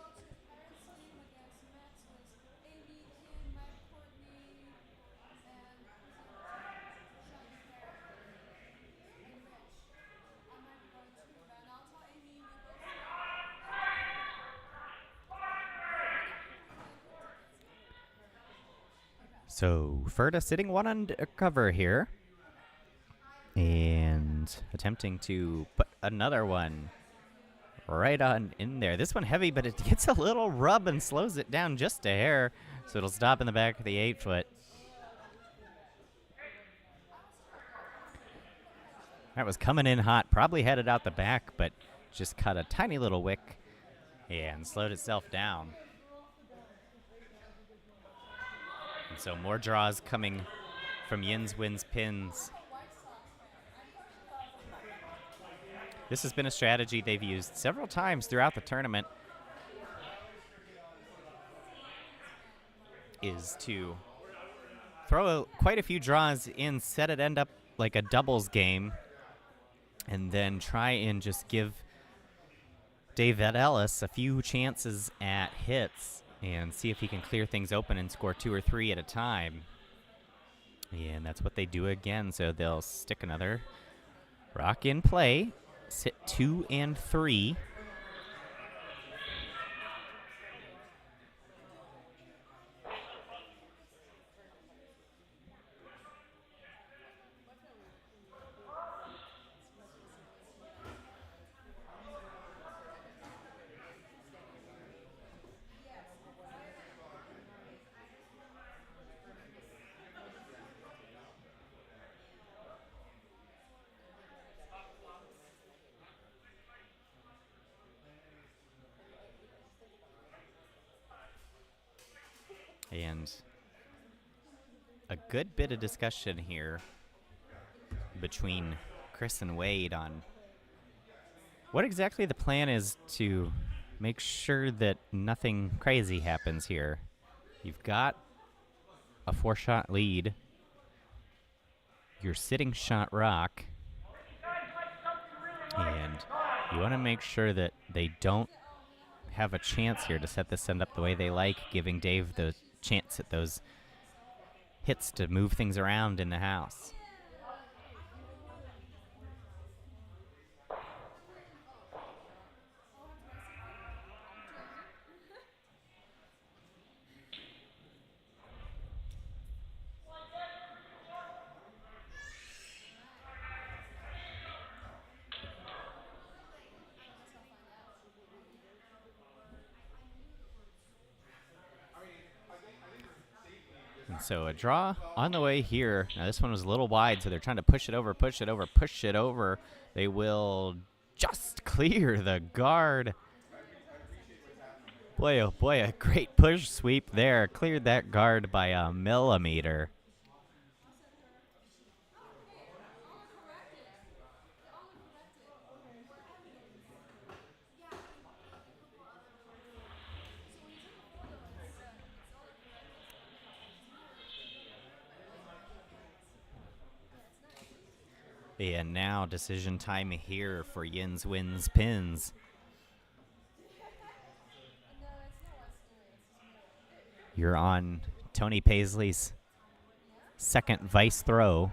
So Ferda sitting 1 undercover here and attempting to put another one right on in there. This one heavy, but it gets a little rub and slows it down just a hair, so it'll stop in the back of the 8-foot. That was coming in hot, probably headed out the back, but just cut a tiny little wick and slowed itself down. And so more draws coming from Yins Wins Pins. This has been a strategy they've used several times throughout the tournament, is to throw quite a few draws in, set it end up like a doubles game, and then try and just give David Ellis a few chances at hits and see if he can clear things open and score 2 or 3 at a time. And that's what they do again. So they'll stick another rock in play, sit 2 and 3. And a good bit of discussion here between Chris and Wade on what exactly the plan is to make sure that nothing crazy happens here. You've got a 4-shot lead. You're sitting shot rock. And you want to make sure that they don't have a chance here to set this end up the way they like, giving Dave the chance at those hits to move things around in the house. And so a draw on the way here. Now this one was a little wide, so they're trying to push it over, push it over, push it over. They will just clear the guard. Boy, oh boy, a great push sweep there. Cleared that guard by a millimeter. And now decision time here for Yins Wins Pins. You're on Tony Paisley's second vice throw.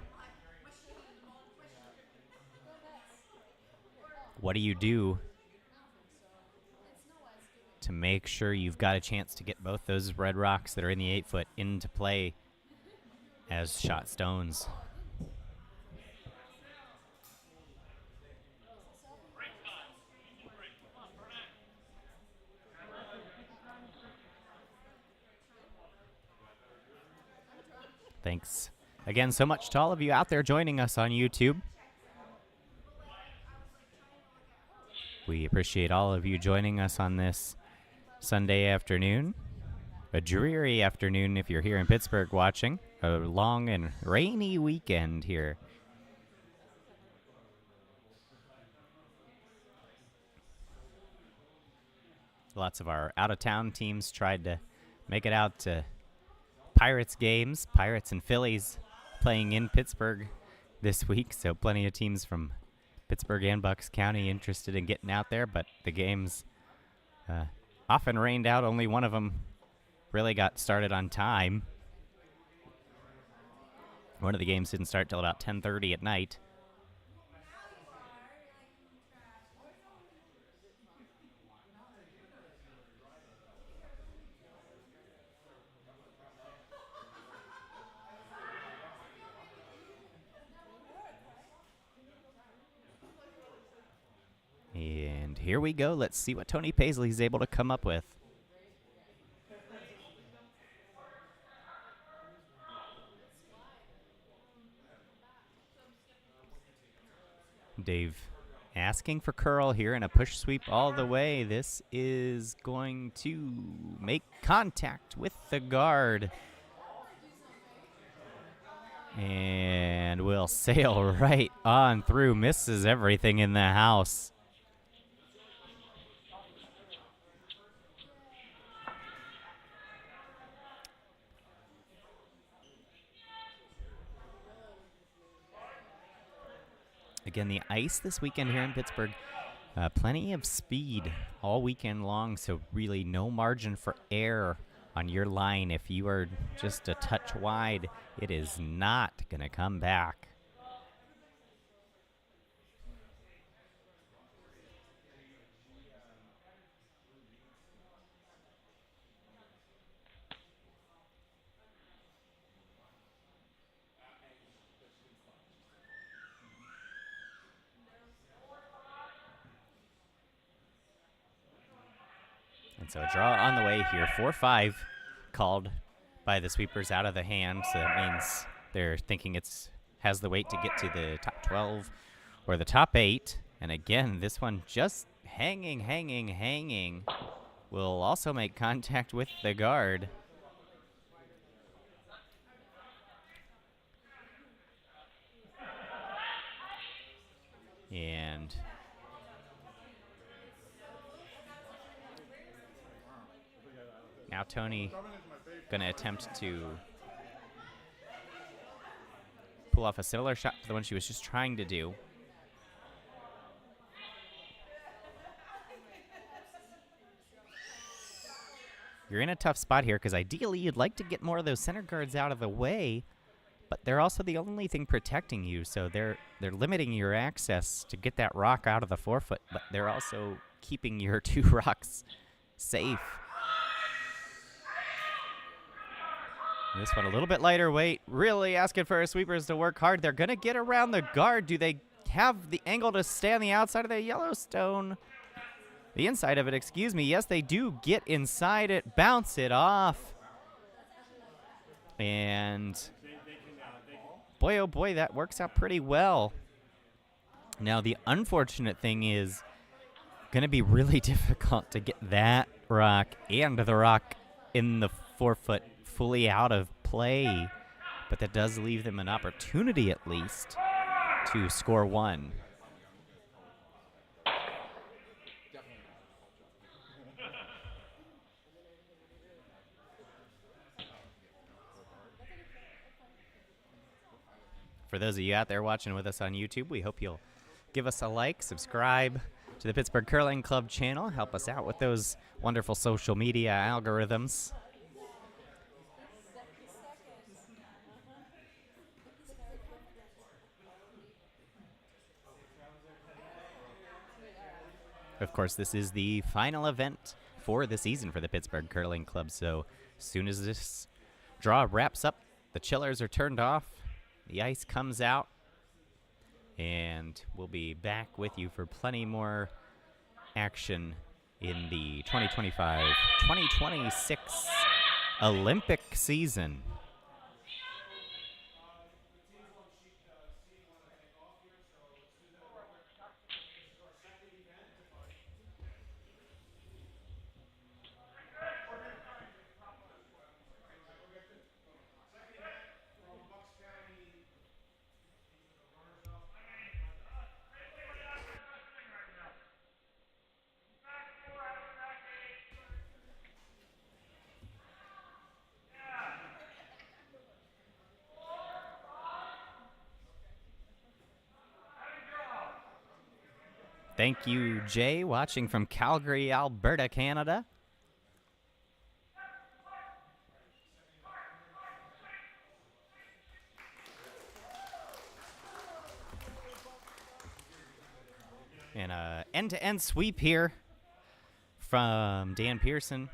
What do you do to make sure you've got a chance to get both those red rocks that are in the 8-foot into play as shot stones? Thanks again so much to all of you out there joining us on YouTube. We appreciate all of you joining us on this Sunday afternoon. A dreary afternoon if you're here in Pittsburgh watching. A long and rainy weekend here. Lots of our out-of-town teams tried to make it out to Pirates games. Pirates and Phillies playing in Pittsburgh this week, so plenty of teams from Pittsburgh and Bucks County interested in getting out there, but the games often rained out. Only one of them really got started on time. One of the games didn't start till about 10:30 at night. And here we go. Let's see what Tony Paisley's able to come up with. Dave asking for curl here and a push sweep all the way. This is going to make contact with the guard. And will sail right on through. Misses everything in the house. Again, the ice this weekend here in Pittsburgh, plenty of speed all weekend long, so really no margin for error on your line. If you are just a touch wide, it is not going to come back. And so a draw on the way here. 4-5 called by the sweepers out of the hand. So that means they're thinking it's has the weight to get to the top 12 or the top 8. And again, this one just hanging. Will also make contact with the guard. And now Tony going to attempt to pull off a similar shot to the one she was just trying to do. You're in a tough spot here because ideally you'd like to get more of those center guards out of the way, but they're also the only thing protecting you, so they're limiting your access to get that rock out of the 4-foot, but they're also keeping your 2 rocks safe. This one a little bit lighter weight, really asking for our sweepers to work hard. They're going to get around the guard. Do they have the angle to stay on the outside of the Yellowstone? The inside of it, excuse me. Yes, they do get inside it, bounce it off. And boy, oh boy, that works out pretty well. Now, the unfortunate thing is going to be really difficult to get that rock and the rock in the 4-foot fully out of play, but that does leave them an opportunity at least to score 1. for those of you out there watching with us on YouTube, we hope you'll give us a like, subscribe to the Pittsburgh Curling Club channel, help us out with those wonderful social media algorithms. Of course, this is the final event for the season for the Pittsburgh Curling Club, so as soon as this draw wraps up, the chillers are turned off, the ice comes out, and we'll be back with you for plenty more action in the 2025-2026 Olympic season. Thank you, Jay, watching from Calgary, Alberta, Canada. And an end-to-end sweep here from Dan Pearson.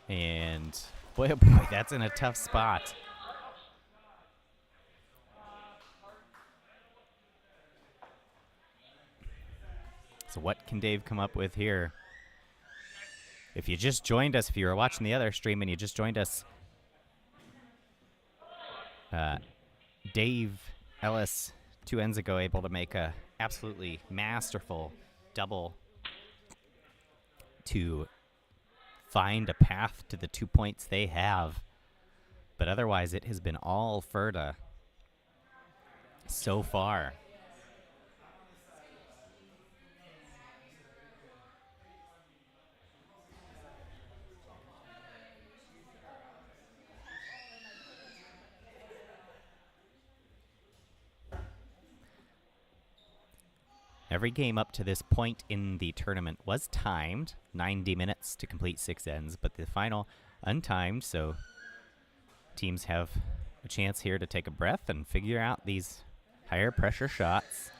And boy, oh boy, that's in a tough spot. So what can Dave come up with here? If you just joined us, if you were watching the other stream and you just joined us, Dave Ellis 2 ends ago able to make a absolutely masterful double to find a path to the 2 points they have. But otherwise, it has been all Ferda so far. Every game up to this point in the tournament was timed, 90 minutes to complete 6 ends, but the final untimed, so teams have a chance here to take a breath and figure out these higher pressure shots.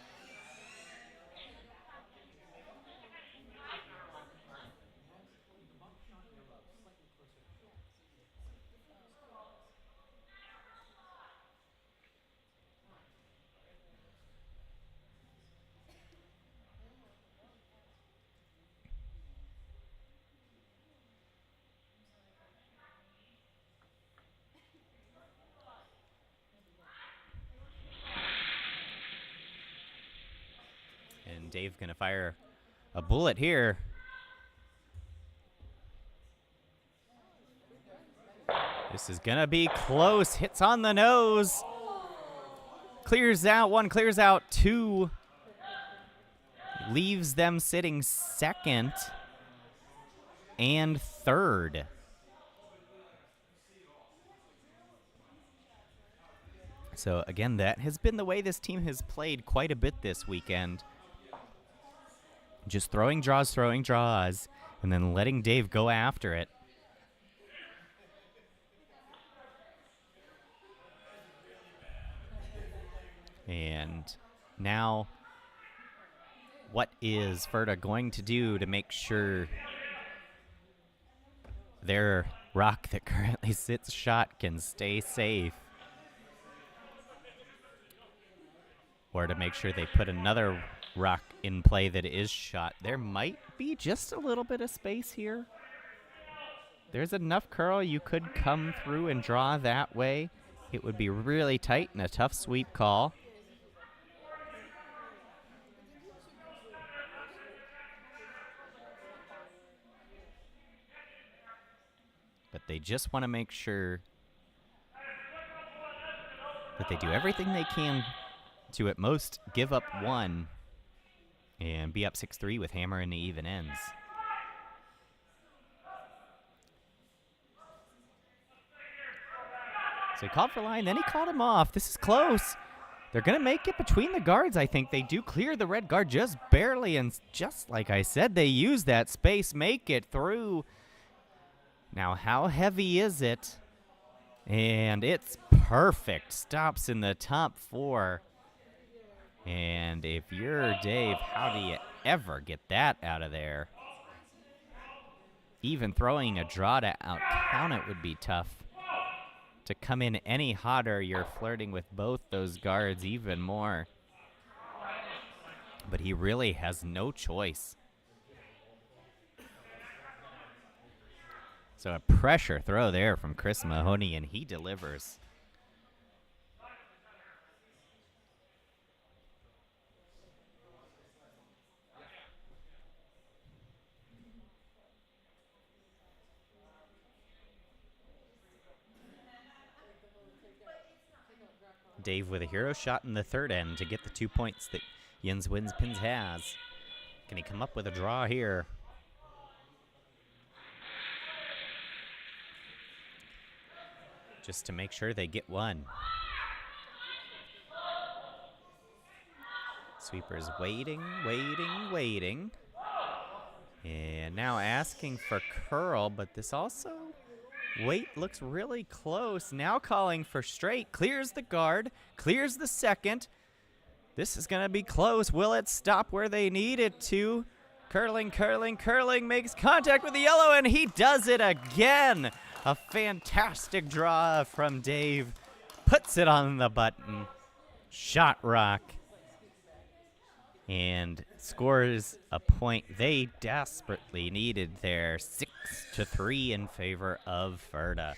And Dave gonna fire a bullet here. This is gonna be close. Hits on the nose. Clears out. 1, clears out 2. Leaves them sitting second and third. So again, that has been the way this team has played quite a bit this weekend. Just throwing draws, and then letting Dave go after it. And now, what is Ferda going to do to make sure their rock that currently sits shot can stay safe? Or to make sure they put another rock in play that is shot. There might be just a little bit of space here. There's enough curl you could come through and draw that way. It would be really tight and a tough sweep call. But they just want to make sure that they do everything they can to at most give up 1 and be up 6-3 with hammer in the even ends. So he called for line, then he called him off. This is close. They're going to make it between the guards, I think. They do clear the red guard just barely, and just like I said, they use that space, make it through. Now, how heavy is it? And it's perfect. Stops in the top 4. And if you're Dave, how do you ever get that out of there? Even throwing a draw to out count it would be tough. To come in any hotter, you're flirting with both those guards even more. But he really has no choice. So a pressure throw there from Chris Mahoney, and he delivers. Dave with a hero shot in the third end to get the 2 points that Jens Wins Pins has. Can he come up with a draw here? Just to make sure they get one. Sweeper's waiting. And now asking for curl, but this also looks really close. Now calling for straight. Clears the guard. Clears the second. This is going to be close. Will it stop where they need it to? Curling. Makes contact with the yellow, and he does it again. A fantastic draw from Dave. Puts it on the button. Shot rock. And scores a point they desperately needed there. 6-3 in favor of Ferda.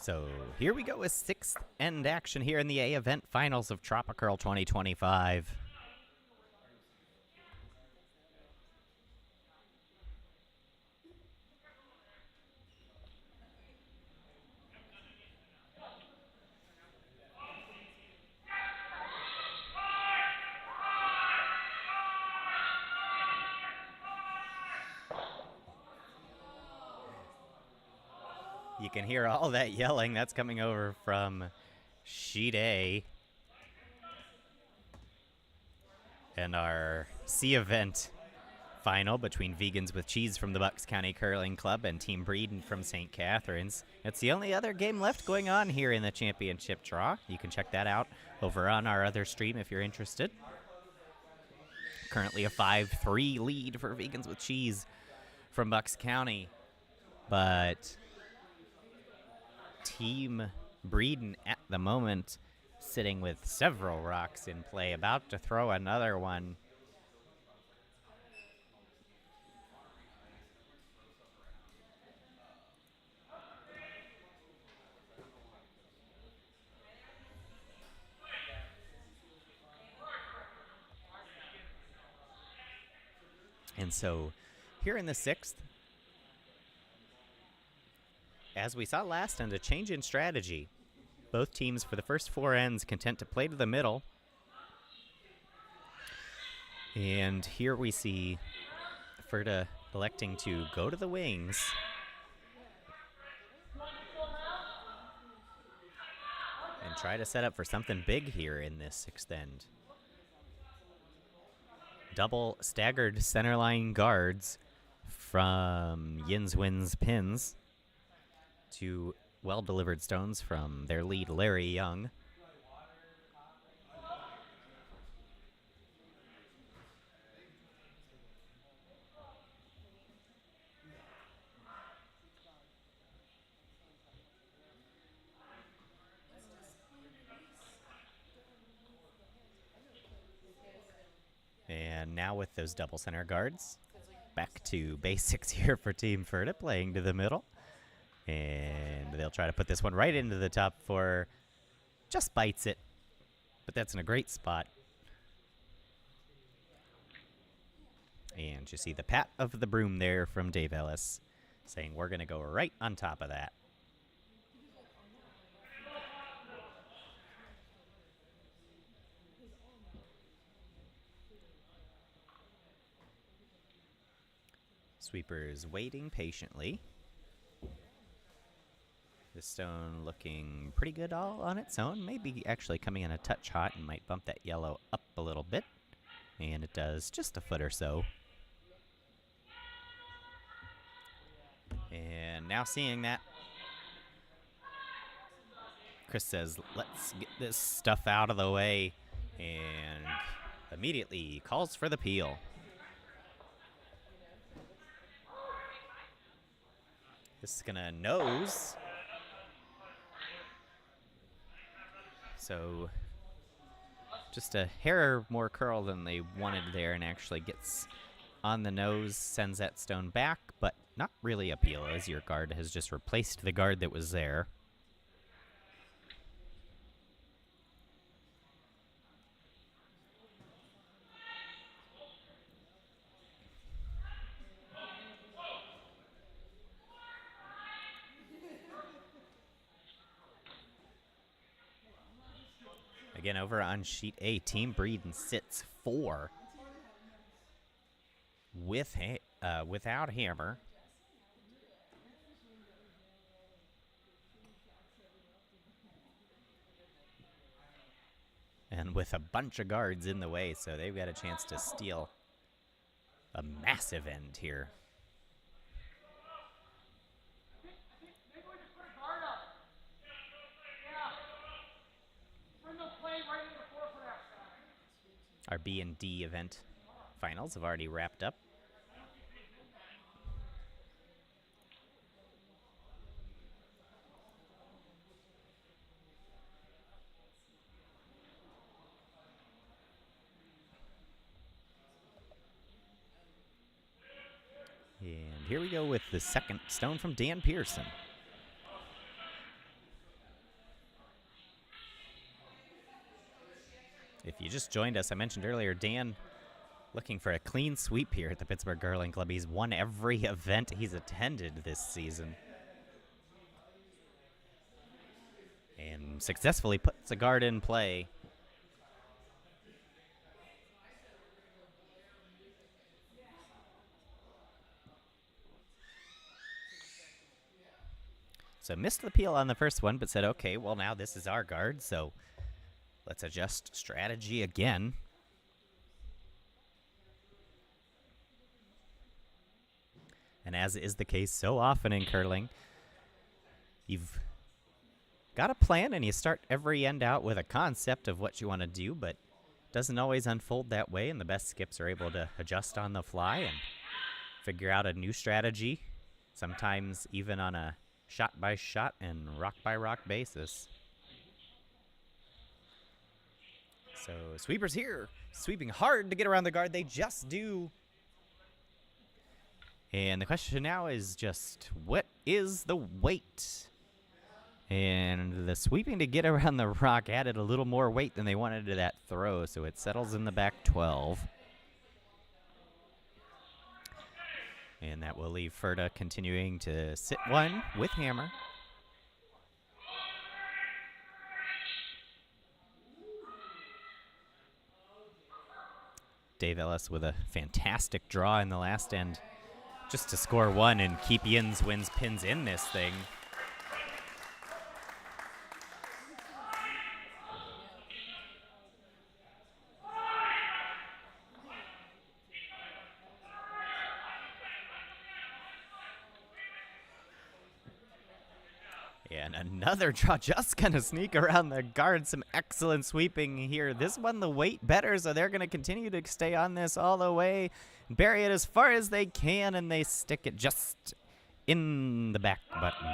So here we go with 6th end action here in the A event finals of TropiCurl 2025. You can hear all that yelling. That's coming over from Sheet A. And our C event final between Vegans with Cheese from the Bucks County Curling Club and Team Breeden from St. Catharines. It's the only other game left going on here in the championship draw. You can check that out over on our other stream if you're interested. Currently a 5-3 lead for Vegans with Cheese from Bucks County. But Team Breeden at the moment sitting with several rocks in play, about to throw another one. And so here in the 6th, as we saw last end, a change in strategy. Both teams for the first 4 ends content to play to the middle. And here we see Ferda electing to go to the wings. And try to set up for something big here in this 6th end. Double staggered centerline guards from Yins Wins Pins. 2 well-delivered stones from their lead, Larry Young. And now with those double center guards, back to basics here for Team Ferda, playing to the middle. And they'll try to put this one right into the top four. Just bites it, but that's in a great spot. And you see the pat of the broom there from Dave Ellis, saying we're going to go right on top of that. Sweepers waiting patiently. The stone looking pretty good all on its own. Maybe actually coming in a touch hot and might bump that yellow up a little bit. And it does, just a foot or so. And now seeing that, Chris says, let's get this stuff out of the way. And immediately calls for the peel. This is going to nose. So just a hair more curl than they wanted there, and actually gets on the nose, sends that stone back, but not really a peel, as your guard has just replaced the guard that was there. Again, over on sheet A, Team Breeden sits 4 without hammer. And with a bunch of guards in the way, so they've got a chance to steal a massive end here. Our B and D event finals have already wrapped up. And here we go with the second stone from Dan Pearson. If you just joined us, I mentioned earlier, Dan looking for a clean sweep here at the Pittsburgh Curling Club. He's won every event he's attended this season. And successfully puts a guard in play. So missed the peel on the first one, but said, okay, well now this is our guard, so let's adjust strategy again. And as is the case so often in curling, you've got a plan and you start every end out with a concept of what you want to do, but it doesn't always unfold that way, and the best skips are able to adjust on the fly and figure out a new strategy, sometimes even on a shot-by-shot and rock-by-rock basis. So sweepers here, sweeping hard to get around the guard. They just do. And the question now is just, what is the weight? And the sweeping to get around the rock added a little more weight than they wanted to that throw, so it settles in the back 12. And that will leave Ferda continuing to sit one with hammer. Dave Ellis with a fantastic draw in the last end just to score one and keep Yins wins pins in this thing. And another draw, just going to sneak around the guard. Some excellent sweeping here. This one, the weight better, so they're going to continue to stay on this all the way. Bury it as far as they can, and they stick it just in the back button.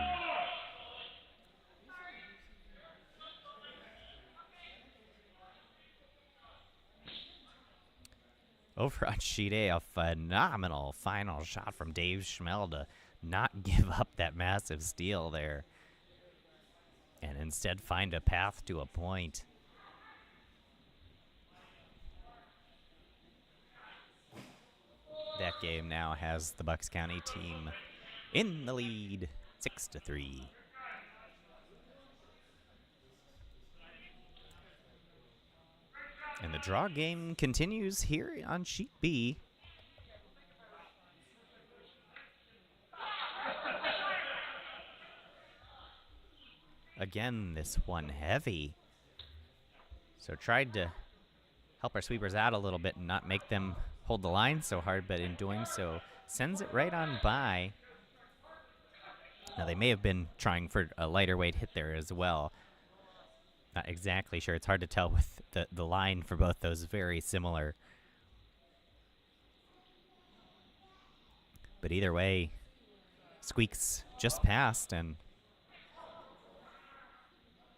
over on sheet A, a phenomenal final shot from Dave Schmel to not give up that massive steal there and instead find a path to a point. That game now has the Bucks County team in the lead, 6-3. And the draw game continues here on sheet B. Again, this one heavy. So tried to help our sweepers out a little bit and not make them hold the line so hard, but in doing so, sends it right on by. Now, they may have been trying for a lighter weight hit there as well. Not exactly sure. It's hard to tell with the line for both those very similar. But either way, squeaks just passed, and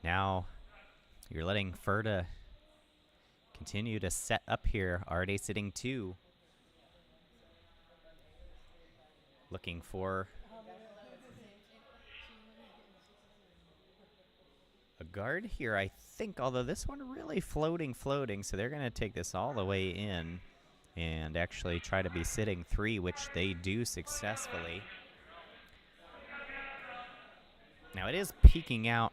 now you're letting Ferda continue to set up here. Already sitting 2. Looking for a guard here, I think, although this one really floating, so they're going to take this all the way in and actually try to be sitting 3, which they do successfully. Now it is peeking out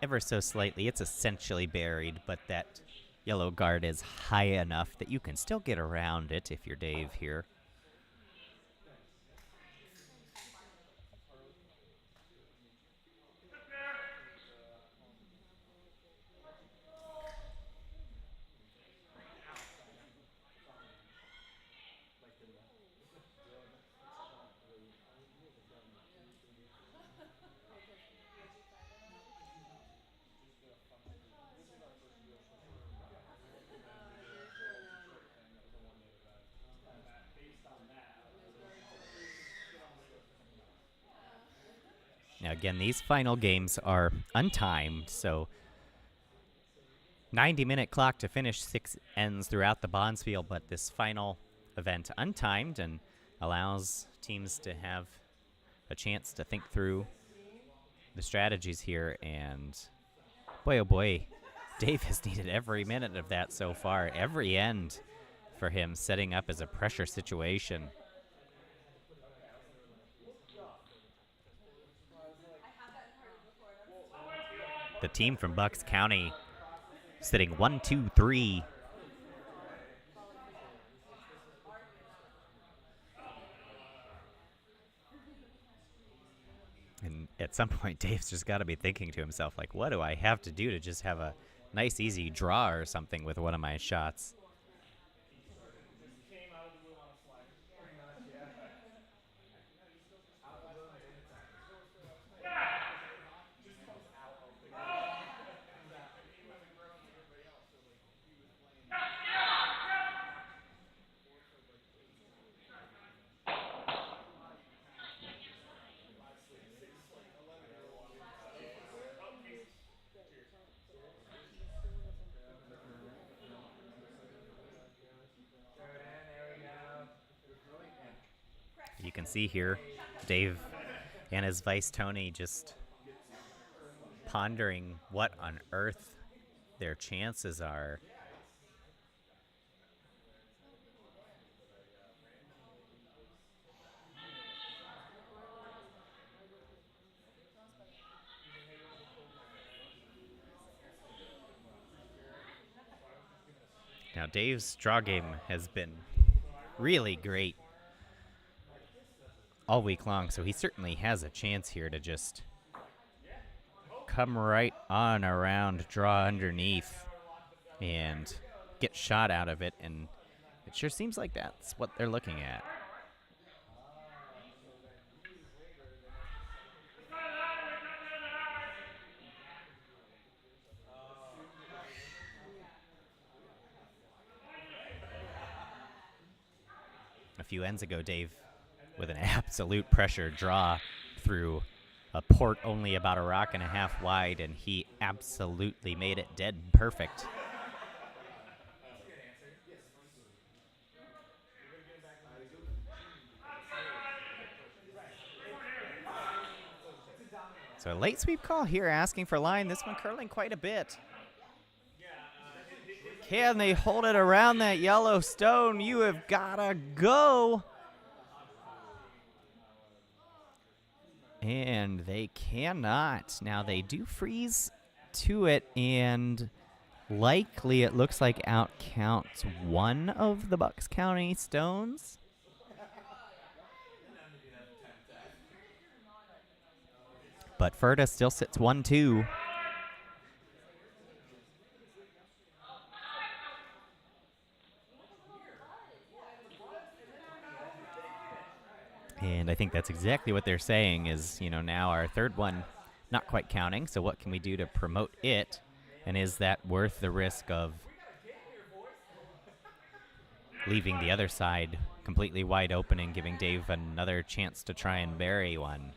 ever so slightly. It's essentially buried, but that yellow guard is high enough that you can still get around it if you're Dave here. Now, again, these final games are untimed, so 90-minute clock to finish. 6 ends throughout the Bondsfield, but this final event untimed and allows teams to have a chance to think through the strategies here. And boy, oh boy, Dave has needed every minute of that so far. Every end for him setting up as a pressure situation. The team from Bucks County sitting 1, 2, 3. And at some point, Dave's just got to be thinking to himself, like, what do I have to do to just have a nice, easy draw or something with one of my shots? You can see here Dave and his vice Tony just pondering what on earth their chances are. Now, Dave's draw game has been really great all week long, so he certainly has a chance here to just come right on around, draw underneath, and get shot out of it, and it sure seems like that's what they're looking at. A few ends ago, Dave, with an absolute pressure draw through a port only about a rock and a half wide, and he absolutely made it dead perfect. So a late sweep call here, asking for line. This one curling quite a bit. Can they hold it around that yellow stone? You have gotta go. And they cannot. Now they do freeze to it, and likely it looks like out counts one of the Bucks County stones. But Ferda still sits 1-2. And I think that's exactly what they're saying is, you know, now our third one not quite counting, so what can we do to promote it? And is that worth the risk of leaving the other side completely wide open and giving Dave another chance to try and bury one?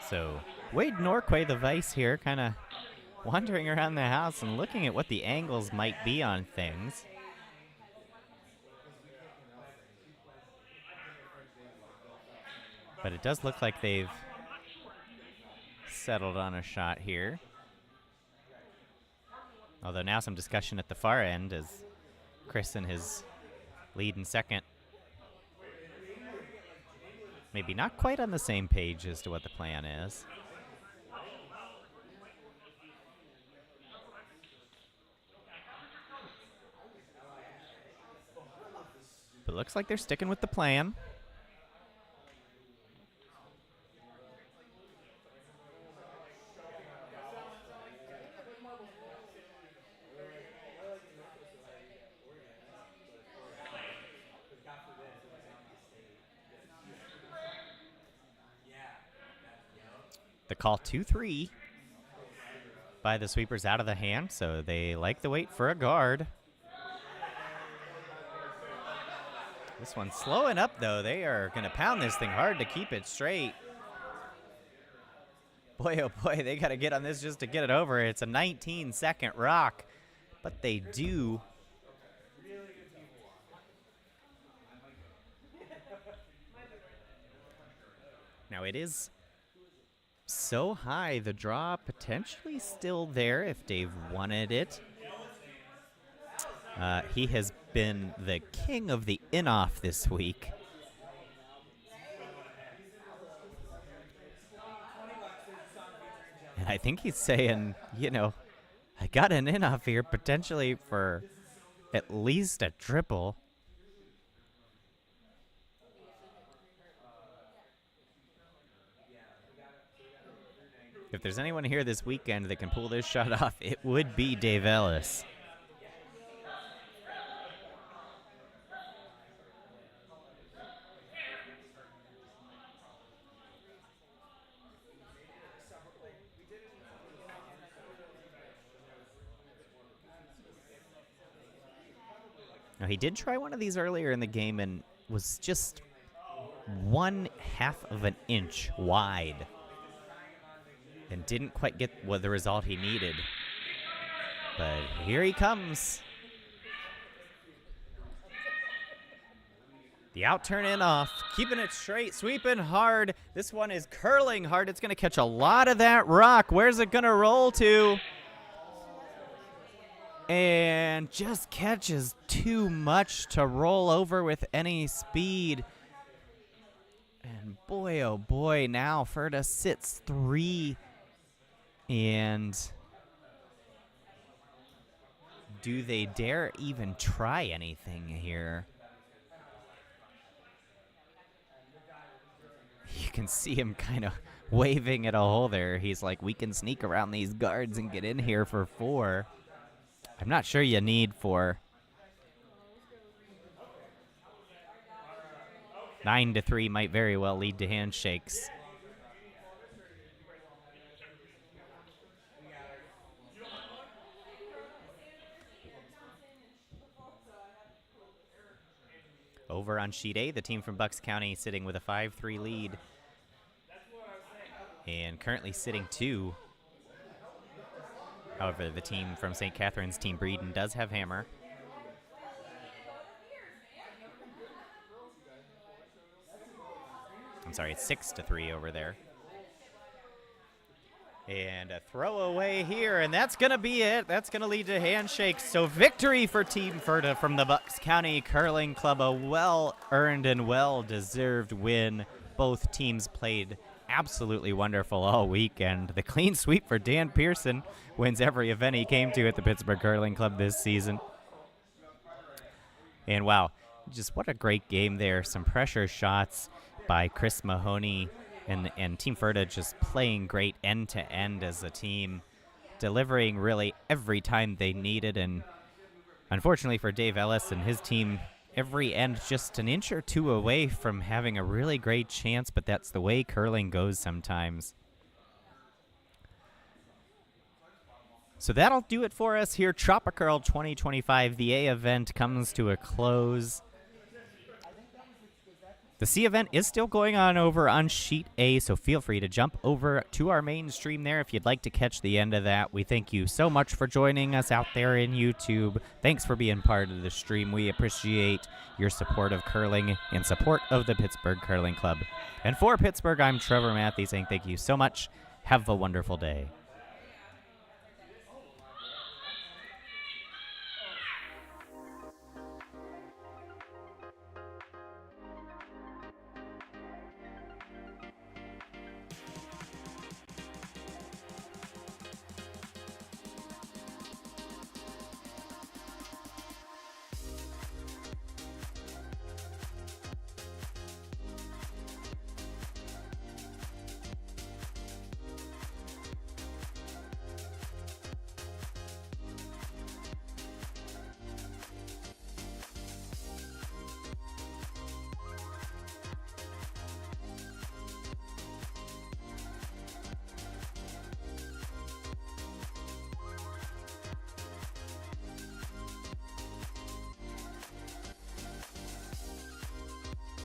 So Wade Norquay, the vice here, kind of wandering around the house and looking at what the angles might be on things. But it does look like they've settled on a shot here. Although now some discussion at the far end as Chris and his lead in second maybe not quite on the same page as to what the plan is. But it looks like they're sticking with the plan. The call 2-3 by the sweepers out of the hand, so they like the wait for a guard. This one's slowing up, though. They are going to pound this thing hard to keep it straight. Boy, oh boy, they got to get on this just to get it over. It's a 19-second rock, but they do. Now it is so high, the draw potentially still there if Dave wanted it. He has been the king of the in-off this week. And I think he's saying, you know, I got an in-off here potentially for at least a triple. If there's anyone here this weekend that can pull this shot off, it would be Dave Ellis. Now, he did try one of these earlier in the game and was just 1/2 of an inch wide and didn't quite get the result he needed. But here he comes. The out turn in off, keeping it straight, sweeping hard. This one is curling hard. It's going to catch a lot of that rock. Where's it going to roll to? And just catches too much to roll over with any speed. And boy, oh boy, now Ferda sits 3. And do they dare even try anything here? You can see him kind of waving at a hole there. He's like, we can sneak around these guards and get in here for 4. I'm not sure you need 4. 9-3 might very well lead to handshakes. Over on sheet A, the team from Bucks County sitting with a 5-3 lead. And currently sitting 2. However, the team from St. Catharines, Team Breeden, does have hammer. I'm sorry, it's 6-3 over there. And a throwaway here, and that's going to be it. That's going to lead to handshakes. So victory for Team Ferta from the Bucks County Curling Club. A well-earned and well-deserved win. Both teams played absolutely wonderful all weekend. The clean sweep for Dan Pearson wins every event he came to at the Pittsburgh Curling Club this season. And wow, just what a great game there. Some pressure shots by Chris Mahoney. And Team Ferta just playing great end-to-end as a team, delivering really every time they needed. And unfortunately for Dave Ellis and his team, every end just an inch or 2 away from having a really great chance, but that's the way curling goes sometimes. So that'll do it for us here. TropiCurl 2025, the A event, comes to a close. The C event is still going on over on Sheet A, so feel free to jump over to our main stream there if you'd like to catch the end of that. We thank you so much for joining us out there in YouTube. Thanks for being part of the stream. We appreciate your support of curling and support of the Pittsburgh Curling Club. And for Pittsburgh, I'm Trevor Matthews saying thank you so much. Have a wonderful day.